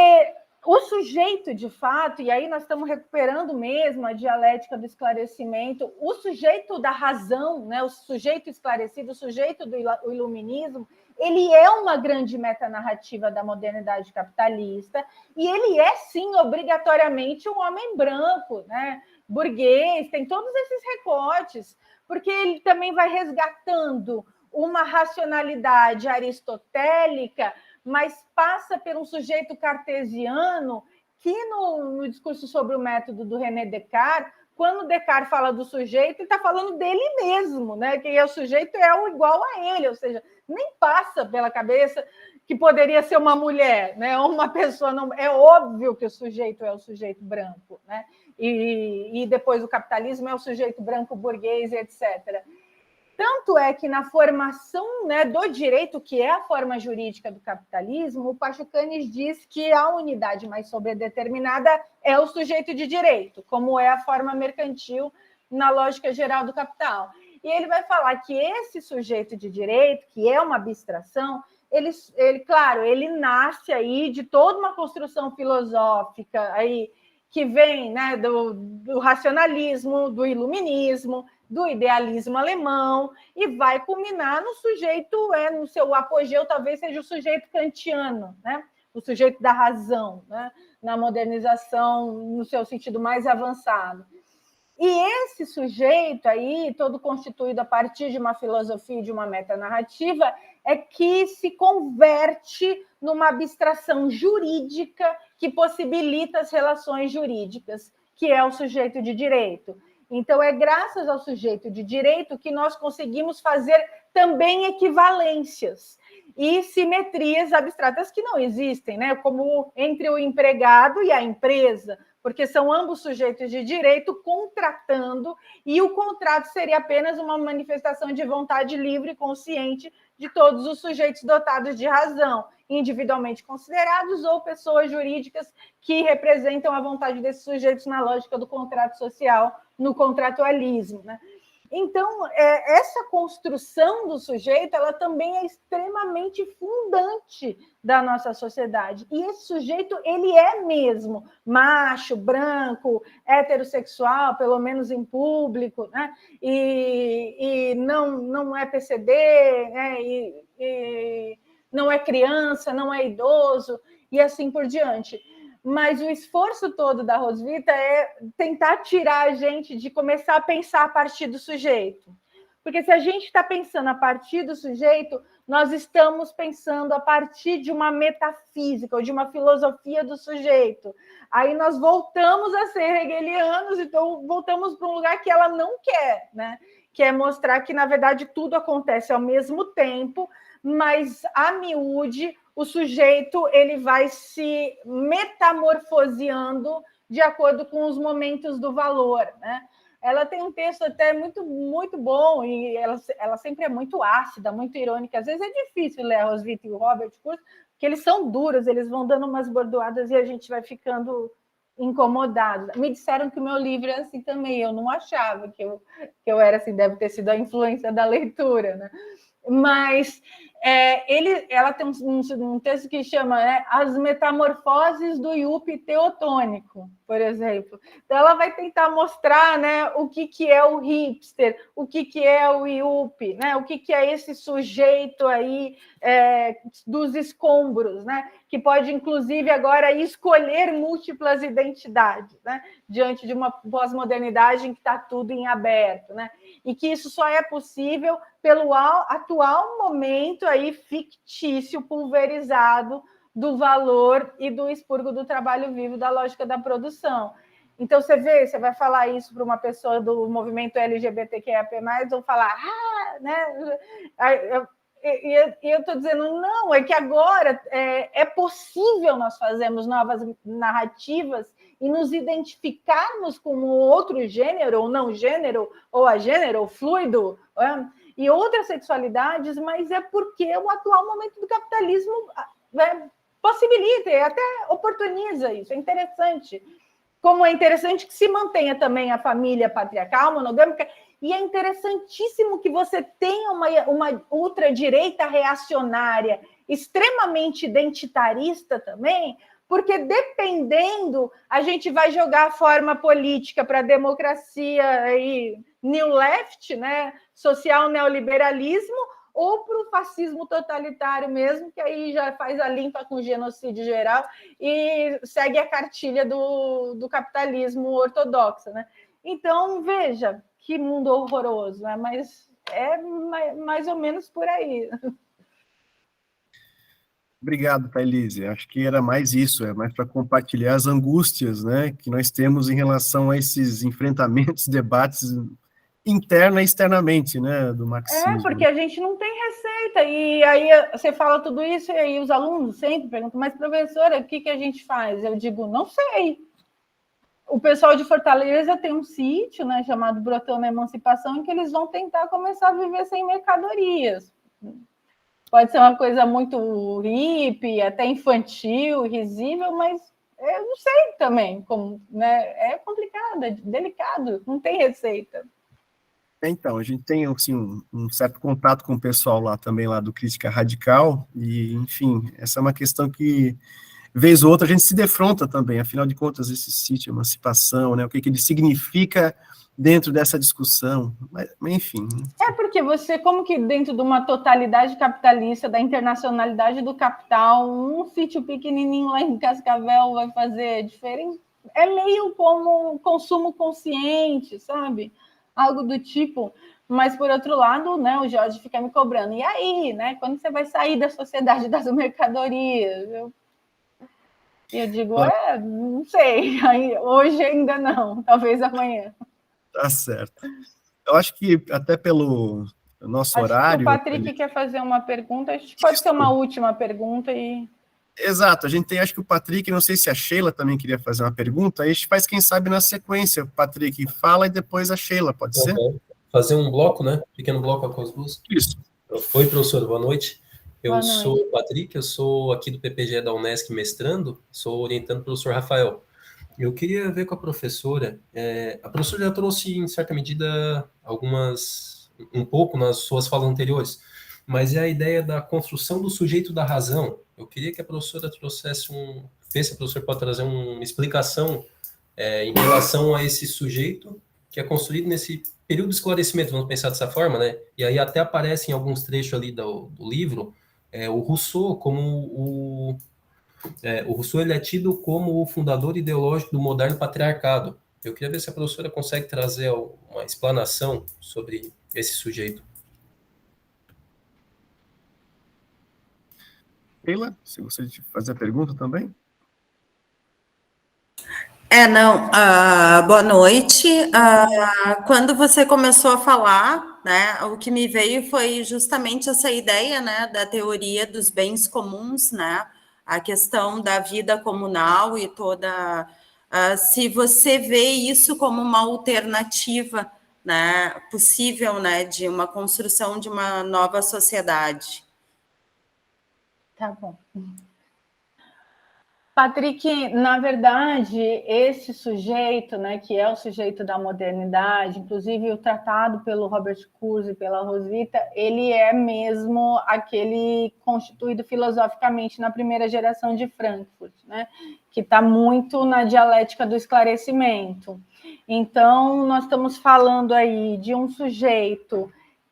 o sujeito, de fato, e aí nós estamos recuperando mesmo a dialética do esclarecimento, o sujeito da razão, né, o sujeito esclarecido, o sujeito do iluminismo, ele é uma grande metanarrativa da modernidade capitalista, e ele é, sim, obrigatoriamente um homem branco, né, burguês, tem todos esses recortes, porque ele também vai resgatando uma racionalidade aristotélica, mas passa por um sujeito cartesiano que, no discurso sobre o método do René Descartes, quando Descartes fala do sujeito, ele está falando dele mesmo, né? Que o sujeito é o igual a ele, ou seja, nem passa pela cabeça que poderia ser uma mulher, né? Ou uma pessoa. Não... É óbvio que o sujeito é o sujeito branco, né? E depois o capitalismo é o sujeito branco burguês, etc. Tanto é que na formação, né, do direito, que é a forma jurídica do capitalismo, o Pachucanes diz que a unidade mais sobredeterminada é o sujeito de direito, como é a forma mercantil na lógica geral do capital. E ele vai falar que esse sujeito de direito, que é uma abstração, claro, ele nasce aí de toda uma construção filosófica aí, que vem, né, do racionalismo, do iluminismo, do idealismo alemão, e vai culminar no sujeito, no seu apogeu, talvez seja o sujeito kantiano, né? O sujeito da razão, né? Na modernização, no seu sentido mais avançado. E esse sujeito aí, todo constituído a partir de uma filosofia e de uma metanarrativa, é que se converte numa abstração jurídica que possibilita as relações jurídicas, que é o sujeito de direito. Então, é graças ao sujeito de direito que nós conseguimos fazer também equivalências e simetrias abstratas que não existem, né? Como entre o empregado e a empresa, porque são ambos sujeitos de direito contratando, e o contrato seria apenas uma manifestação de vontade livre e consciente de todos os sujeitos dotados de razão, individualmente considerados ou pessoas jurídicas que representam a vontade desses sujeitos na lógica do contrato social, no contratualismo, né? Então, essa construção do sujeito, ela também é extremamente fundante da nossa sociedade. E esse sujeito, ele é mesmo macho, branco, heterossexual, pelo menos em público, né? E não é PCD, né? E não é criança, não é idoso, e assim por diante. Mas o esforço todo da Roswitha é tentar tirar a gente de começar a pensar a partir do sujeito. Porque se a gente está pensando a partir do sujeito, nós estamos pensando a partir de uma metafísica ou de uma filosofia do sujeito. Aí nós voltamos a ser hegelianos, então voltamos para um lugar que ela não quer, né? Que é mostrar que, na verdade, tudo acontece ao mesmo tempo, mas a miúde, o sujeito ele vai se metamorfoseando de acordo com os momentos do valor, né? ela tem um texto até muito, muito bom, e ela sempre é muito ácida, muito irônica. Às vezes é difícil ler a Roswitha e o Robert Kurz, porque eles são duros, eles vão dando umas bordoadas e a gente vai ficando incomodado. Me disseram que o meu livro é assim também, eu não achava que eu era assim, deve ter sido a influência da leitura, né? Mas ela tem um texto que chama As Metamorfoses do Yuppie Teotônico, por exemplo. Então, ela vai tentar mostrar, né, o que é o hipster, o que é o yuppie, né, o que é esse sujeito aí dos escombros, né, que pode, inclusive, agora escolher múltiplas identidades, né, diante de uma pós-modernidade em que está tudo em aberto, né, e que isso só é possível pelo atual momento aí fictício, pulverizado do valor e do expurgo do trabalho vivo, da lógica da produção. Então, você vai falar isso para uma pessoa do movimento LGBTQIA+, vão falar, né? E eu estou dizendo, não, é que agora é possível nós fazermos novas narrativas e nos identificarmos com outro gênero, ou não gênero, ou agênero, ou fluido, e outras sexualidades, mas é porque o atual momento do capitalismo possibilita e até oportuniza isso. É interessante. Como é interessante que se mantenha também a família patriarcal, monogâmica, e é interessantíssimo que você tenha uma ultradireita reacionária, extremamente identitarista também, porque dependendo, a gente vai jogar a forma política para a democracia e new left, né, social neoliberalismo, ou para o fascismo totalitário mesmo, que aí já faz a limpa com o genocídio geral e segue a cartilha do capitalismo ortodoxo, né? Então, veja, que mundo horroroso, né? Mas é mais ou menos por aí. Obrigado, Thailise. Acho que era mais isso, mais para compartilhar as angústias, né, que nós temos em relação a esses enfrentamentos, debates interna e externamente, né, do marxismo. Porque a gente não tem receita, e aí você fala tudo isso, e aí os alunos sempre perguntam, mas professora, o que a gente faz? Eu digo, não sei. O pessoal de Fortaleza tem um sítio, né, chamado Brotão na Emancipação, em que eles vão tentar começar a viver sem mercadorias. Pode ser uma coisa muito hippie, até infantil, risível, mas eu não sei também como, né? É complicado, é delicado, não tem receita. Então, a gente tem assim, um certo contato com o pessoal lá também, lá do Crítica Radical, e, enfim, essa é uma questão que, vez ou outra, a gente se defronta também, afinal de contas, esse sítio, emancipação, né, o que ele significa dentro dessa discussão, mas enfim. Porque você, como que dentro de uma totalidade capitalista, da internacionalidade do capital, um sítio pequenininho lá em Cascavel vai fazer diferença? É meio como consumo consciente, sabe? Algo do tipo. Mas, por outro lado, né, o Jorge fica me cobrando. E aí, né? Quando você vai sair da sociedade das mercadorias? Eu digo, não sei. Hoje ainda não, talvez amanhã. Tá certo. Eu acho que até pelo nosso horário... O Patrick quer fazer uma pergunta, a gente pode ter uma última pergunta e... Exato, a gente tem, acho que o Patrick, não sei se a Sheila também queria fazer uma pergunta, aí a gente faz, quem sabe, na sequência, o Patrick fala e depois a Sheila, pode ser? Fazer um bloco, né? Pequeno bloco com as duas. Isso. Oi, professor, boa noite. Boa noite. Sou o Patrick, eu sou aqui do PPGE da Unesc mestrando, sou orientando o professor Rafael. Eu queria ver com a professora já trouxe, em certa medida, um pouco nas suas falas anteriores, mas é a ideia da construção do sujeito da razão. Eu queria que a professora trouxesse se a professora pode trazer uma explicação em relação a esse sujeito que é construído nesse período de esclarecimento, vamos pensar dessa forma, né? E aí até aparece em alguns trechos ali do livro o Rousseau como o Rousseau ele é tido como o fundador ideológico do moderno patriarcado. Eu queria ver se a professora consegue trazer uma explanação sobre esse sujeito. Sheila, se você fazer a pergunta também. Boa noite. Quando você começou a falar, né, o que me veio foi justamente essa ideia, né, da teoria dos bens comuns, né, a questão da vida comunal e toda se você vê isso como uma alternativa, né, possível, né, de uma construção de uma nova sociedade. Tá bom. Patrick, na verdade, esse sujeito, né, que é o sujeito da modernidade, inclusive o tratado pelo Robert Kurz e pela Roswitha, ele é mesmo aquele constituído filosoficamente na primeira geração de Frankfurt, né, que está muito na dialética do esclarecimento. Então, nós estamos falando aí de um sujeito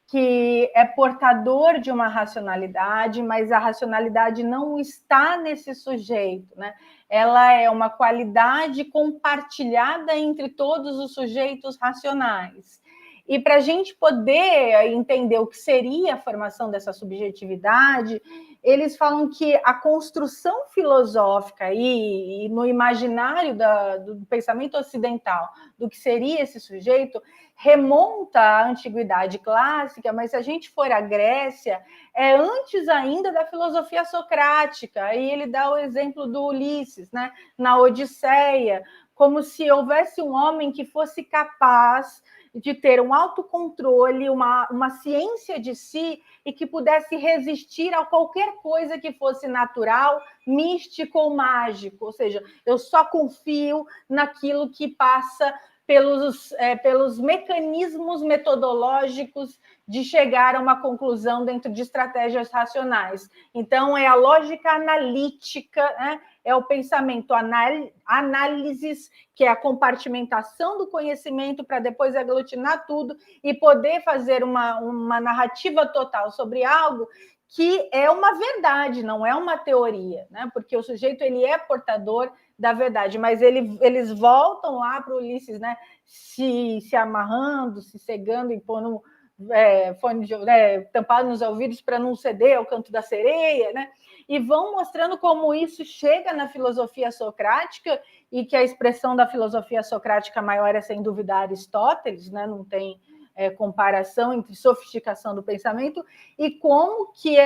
que é portador de uma racionalidade, mas a racionalidade não está nesse sujeito, né? Ela é uma qualidade compartilhada entre todos os sujeitos racionais. E para a gente poder entender o que seria a formação dessa subjetividade, eles falam que a construção filosófica e no imaginário do pensamento ocidental do que seria esse sujeito remonta à antiguidade clássica, mas se a gente for à Grécia, é antes ainda da filosofia socrática. Aí ele dá o exemplo do Ulisses, né? Na Odisseia, como se houvesse um homem que fosse capaz de ter um autocontrole, uma ciência de si e que pudesse resistir a qualquer coisa que fosse natural, místico ou mágico. Ou seja, eu só confio naquilo que passa pelos mecanismos metodológicos de chegar a uma conclusão dentro de estratégias racionais. Então, é a lógica analítica, né? É o pensamento análises, que é a compartimentação do conhecimento para depois aglutinar tudo e poder fazer uma narrativa total sobre algo que é uma verdade, não é uma teoria, né? Porque o sujeito ele é portador da verdade, mas eles voltam lá para o Ulisses, né? Se amarrando, se cegando e pondo fone de, tampado nos ouvidos para não ceder ao canto da sereia, né? E vão mostrando como isso chega na filosofia socrática e que a expressão da filosofia socrática maior é, sem dúvida, Aristóteles, né? Não tem comparação entre sofisticação do pensamento e como que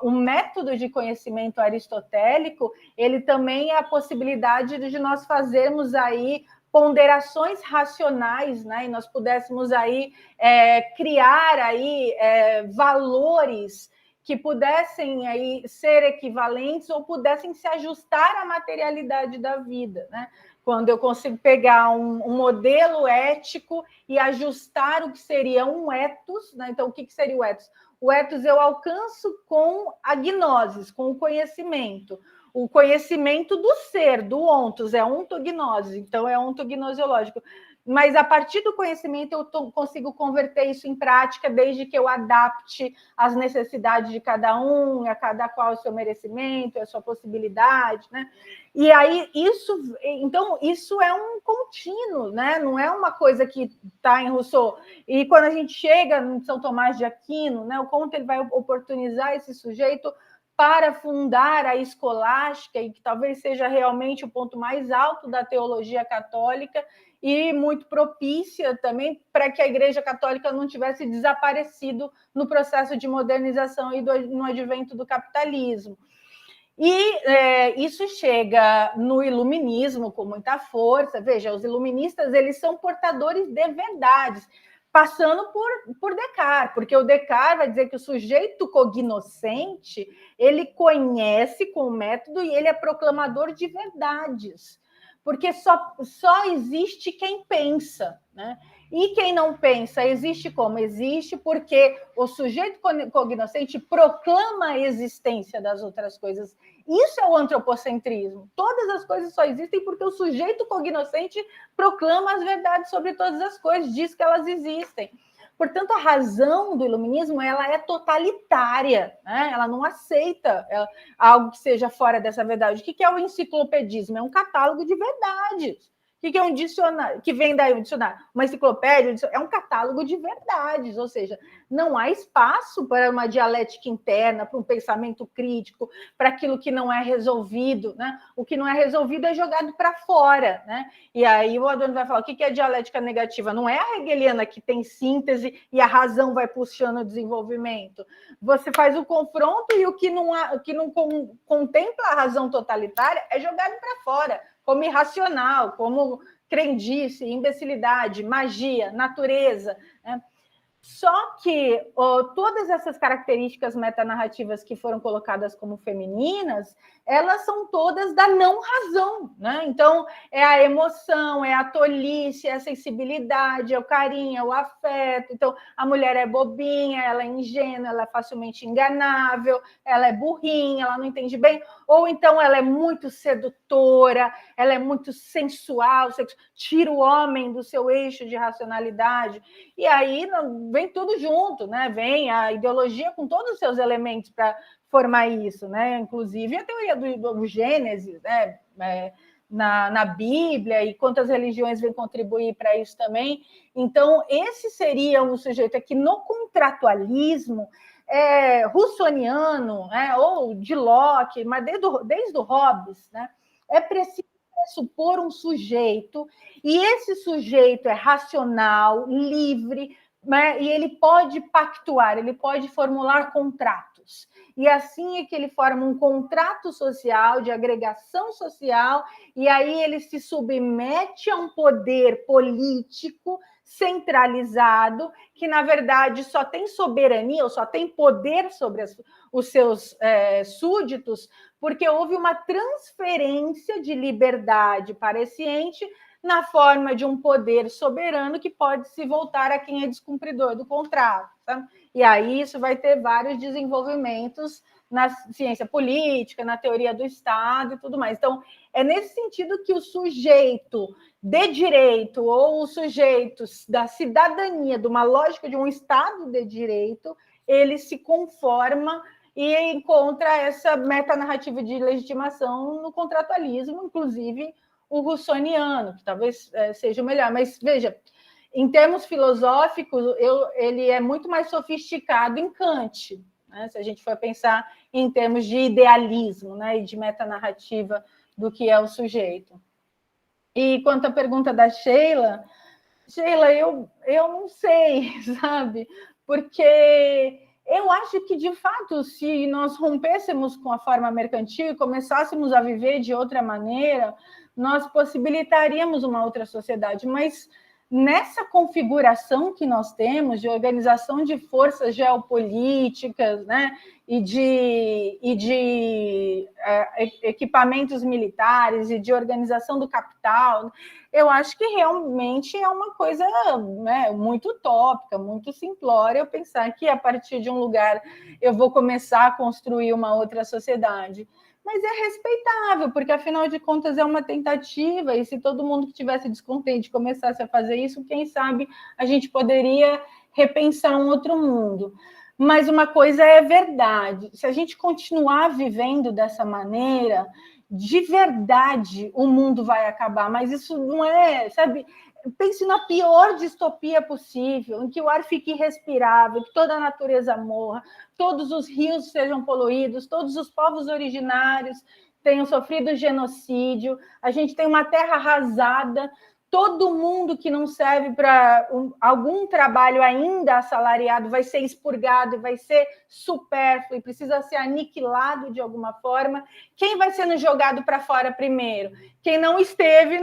o método de conhecimento aristotélico ele também é a possibilidade de nós fazermos aí ponderações racionais, né? E nós pudéssemos aí criar aí valores que pudessem aí ser equivalentes ou pudessem se ajustar à materialidade da vida, né? Quando eu consigo pegar um modelo ético e ajustar o que seria um ethos, né? Então, o que seria o ethos? O ethos eu alcanço com a gnosis, com o conhecimento do ser, do ontos, é ontognose, então é ontognosiológico. Mas a partir do conhecimento eu consigo converter isso em prática, desde que eu adapte as necessidades de cada um, a cada qual o seu merecimento, a sua possibilidade, né? E aí isso é um contínuo, né? Não é uma coisa que está em Rousseau. E quando a gente chega em São Tomás de Aquino, né, o Comte ele vai oportunizar esse sujeito para fundar a escolástica, e que talvez seja realmente o ponto mais alto da teologia católica, e muito propícia também para que a Igreja Católica não tivesse desaparecido no processo de modernização e no advento do capitalismo. E isso chega no iluminismo com muita força. Veja, os iluministas eles são portadores de verdades, passando por Descartes, porque o Descartes vai dizer que o sujeito cognoscente ele conhece com o método e ele é proclamador de verdades. Porque só existe quem pensa, né? E quem não pensa existe como? Existe porque o sujeito cognoscente proclama a existência das outras coisas. Isso é o antropocentrismo. Todas as coisas só existem porque o sujeito cognoscente proclama as verdades sobre todas as coisas, diz que elas existem. Portanto, a razão do iluminismo ela é totalitária, né? Ela não aceita algo que seja fora dessa verdade. O que é o enciclopedismo? É um catálogo de verdades. O que é um dicionário? Que vem daí um dicionário? Uma enciclopédia é um catálogo de verdades, ou seja, não há espaço para uma dialética interna, para um pensamento crítico, para aquilo que não é resolvido, né? O que não é resolvido é jogado para fora, né? E aí o Adorno vai falar, o que é dialética negativa? Não é a hegeliana que tem síntese e a razão vai puxando o desenvolvimento. Você faz o confronto e o que não contempla a razão totalitária é jogado para fora, como irracional, como crendice, imbecilidade, magia, natureza, né? Só que todas essas características metanarrativas que foram colocadas como femininas, elas são todas da não razão, né? Então, é a emoção, é a tolice, é a sensibilidade, é o carinho, é o afeto. Então, a mulher é bobinha, ela é ingênua, ela é facilmente enganável, ela é burrinha, ela não entende bem. Ou então ela é muito sedutora, ela é muito sensual, tira o homem do seu eixo de racionalidade. E aí vem tudo junto, né? Vem a ideologia com todos os seus elementos para formar isso, né? Inclusive a teoria do Gênesis, né? Na Bíblia, e quantas religiões vêm contribuir para isso também. Então, esse seria um sujeito aqui no contratualismo russoniano, né? Ou de Locke, mas desde o Hobbes, né? É preciso supor um sujeito, e esse sujeito é racional, livre, né? E ele pode pactuar, ele pode formular contratos. E assim é que ele forma um contrato social, de agregação social, e aí ele se submete a um poder político centralizado, que, na verdade, só tem soberania, ou só tem poder sobre os seus súditos, porque houve uma transferência de liberdade para esse ente na forma de um poder soberano que pode se voltar a quem é descumpridor do contrato. Tá? E aí isso vai ter vários desenvolvimentos na ciência política, na teoria do Estado e tudo mais. Então, é nesse sentido que o sujeito de direito ou o sujeito da cidadania, de uma lógica de um Estado de direito, ele se conforma e encontra essa metanarrativa de legitimação no contratualismo, inclusive o russoniano, que talvez seja o melhor. Mas, veja, em termos filosóficos, ele é muito mais sofisticado em Kant, né? Se a gente for pensar em termos de idealismo, né? E de metanarrativa do que é o sujeito. E quanto à pergunta da Sheila, eu não sei, sabe? Porque eu acho que, de fato, se nós rompêssemos com a forma mercantil e começássemos a viver de outra maneira, nós possibilitaríamos uma outra sociedade. Mas nessa configuração que nós temos de organização de forças geopolíticas, né, e de equipamentos militares e de organização do capital, eu acho que realmente é uma coisa, né, muito utópica, muito simplória eu pensar que a partir de um lugar eu vou começar a construir uma outra sociedade. Mas é respeitável, porque, afinal de contas, é uma tentativa, e se todo mundo que estivesse descontente começasse a fazer isso, quem sabe a gente poderia repensar um outro mundo. Mas uma coisa é verdade, se a gente continuar vivendo dessa maneira, de verdade o mundo vai acabar, mas isso não é, sabe... Pense na pior distopia possível, em que o ar fique irrespirável, que toda a natureza morra, todos os rios sejam poluídos, todos os povos originários tenham sofrido genocídio, a gente tem uma terra arrasada, todo mundo que não serve para algum trabalho ainda assalariado vai ser expurgado, vai ser supérfluo e precisa ser aniquilado de alguma forma. Quem vai sendo jogado para fora primeiro? Quem não esteve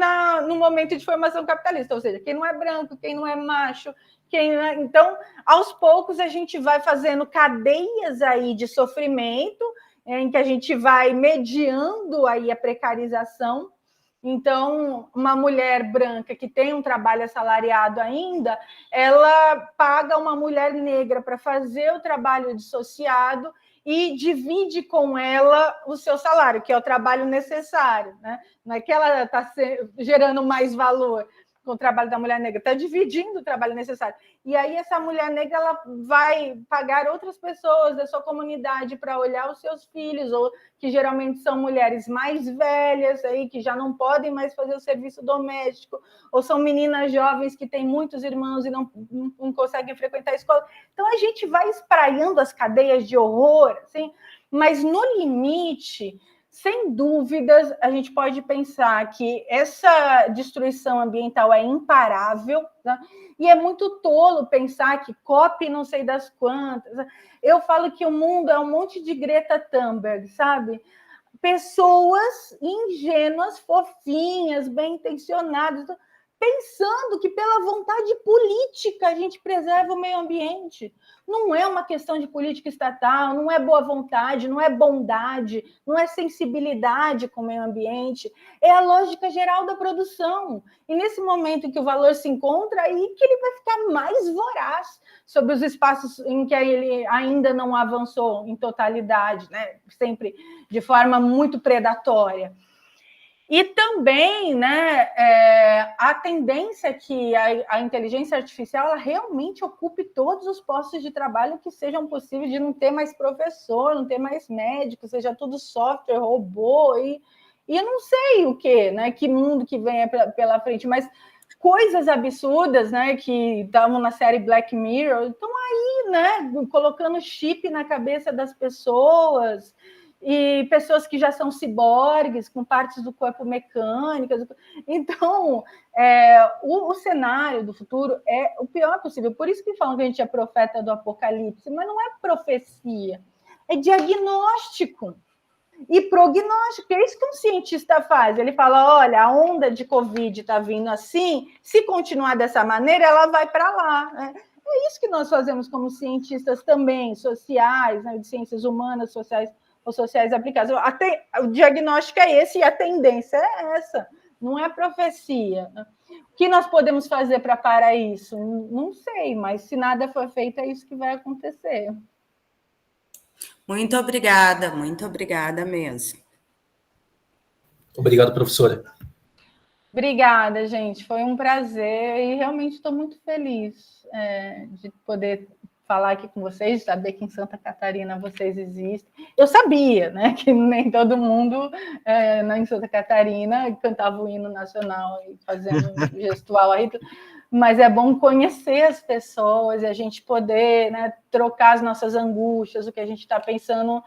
no momento de formação capitalista, ou seja, quem não é branco, quem não é macho, Então, aos poucos, a gente vai fazendo cadeias aí de sofrimento, em que a gente vai mediando aí a precarização. Então, uma mulher branca que tem um trabalho assalariado ainda, ela paga uma mulher negra para fazer o trabalho dissociado e divide com ela o seu salário, que é o trabalho necessário, né? Não é que ela está gerando mais valor com o trabalho da mulher negra, está dividindo o trabalho necessário. E aí essa mulher negra ela vai pagar outras pessoas da sua comunidade para olhar os seus filhos, ou que geralmente são mulheres mais velhas, aí, que já não podem mais fazer o serviço doméstico, ou são meninas jovens que têm muitos irmãos e não conseguem frequentar a escola. Então a gente vai espraiando as cadeias de horror, assim, mas no limite... Sem dúvidas, a gente pode pensar que essa destruição ambiental é imparável, né? E é muito tolo pensar que COP não sei das quantas. Eu falo que o mundo é um monte de Greta Thunberg, sabe? pessoas ingênuas, fofinhas, bem-intencionadas, pensando que pela vontade política a gente preserva o meio ambiente. Não é uma questão de política estatal, não é boa vontade, não é bondade, não é sensibilidade com o meio ambiente, é a lógica geral da produção. E nesse momento em que o valor se encontra, aí que ele vai ficar mais voraz sobre os espaços em que ele ainda não avançou em totalidade, né? Sempre de forma muito predatória. E também, né, a tendência é que a inteligência artificial ela realmente ocupe todos os postos de trabalho que sejam possíveis, de não ter mais professor, não ter mais médico, seja tudo software, robô, e eu não sei o que, né, que mundo que vem pela frente, mas coisas absurdas, né, que estavam na série Black Mirror, estão aí, né, colocando chip na cabeça das pessoas, e pessoas que já são ciborgues, com partes do corpo mecânicas. Então, o cenário do futuro é o pior possível. Por isso que falam que a gente é profeta do apocalipse, mas não é profecia, é diagnóstico e prognóstico. É isso que um cientista faz. Ele fala, olha, a onda de Covid está vindo assim, se continuar dessa maneira, ela vai para lá, né? É isso que nós fazemos como cientistas também, sociais, né, de ciências humanas, sociais, ou sociais aplicadas. O diagnóstico é esse e a tendência é essa, não é profecia. O que nós podemos fazer para parar isso? Não sei, mas se nada for feito, é isso que vai acontecer. Muito obrigada mesmo. Obrigado, professora. Obrigada, gente, foi um prazer e realmente estou muito feliz de poder falar aqui com vocês, saber que em Santa Catarina vocês existem. Eu sabia, né, que nem todo mundo em Santa Catarina cantava o hino nacional e fazendo gestual aí, mas é bom conhecer as pessoas e a gente poder, né, trocar as nossas angústias, o que a gente está pensando,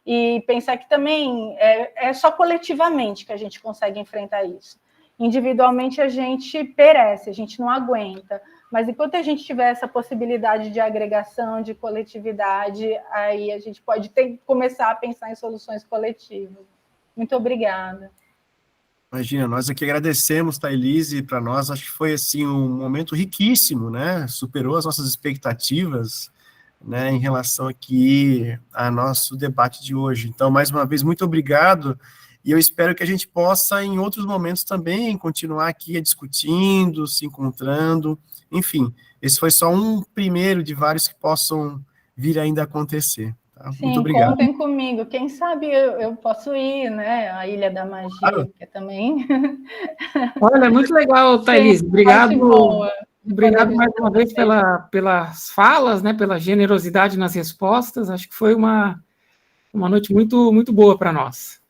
e pensar que também é só coletivamente que a gente consegue enfrentar isso. Individualmente a gente perece, a gente não aguenta. Mas enquanto a gente tiver essa possibilidade de agregação, de coletividade, aí a gente pode começar a pensar em soluções coletivas. Muito obrigada. Imagina, nós aqui agradecemos, Thailise, para nós acho que foi assim um momento riquíssimo, né? Superou as nossas expectativas, né, em relação aqui ao nosso debate de hoje. Então, mais uma vez, muito obrigado, e eu espero que a gente possa, em outros momentos também, continuar aqui discutindo, se encontrando. Enfim, esse foi só um primeiro de vários que possam vir ainda a acontecer. Tá? Sim, muito obrigado. Contem comigo. Quem sabe eu posso ir, né? A Ilha da Magia, claro. Que é também. Olha, muito legal, Thailise. Obrigado. Obrigado mais uma vez pelas falas, né? Pela generosidade nas respostas. Acho que foi uma noite muito, muito boa para nós.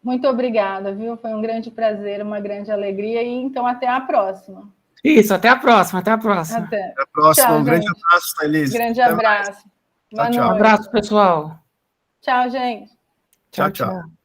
Muito obrigada, viu? Foi um grande prazer, uma grande alegria. E então, até a próxima. Isso, até a próxima, até a próxima. Até a próxima, tchau, um grande abraço, Thailise. Grande abraço. Tchau, tchau. Um abraço, pessoal. Tchau, gente. Tchau, tchau.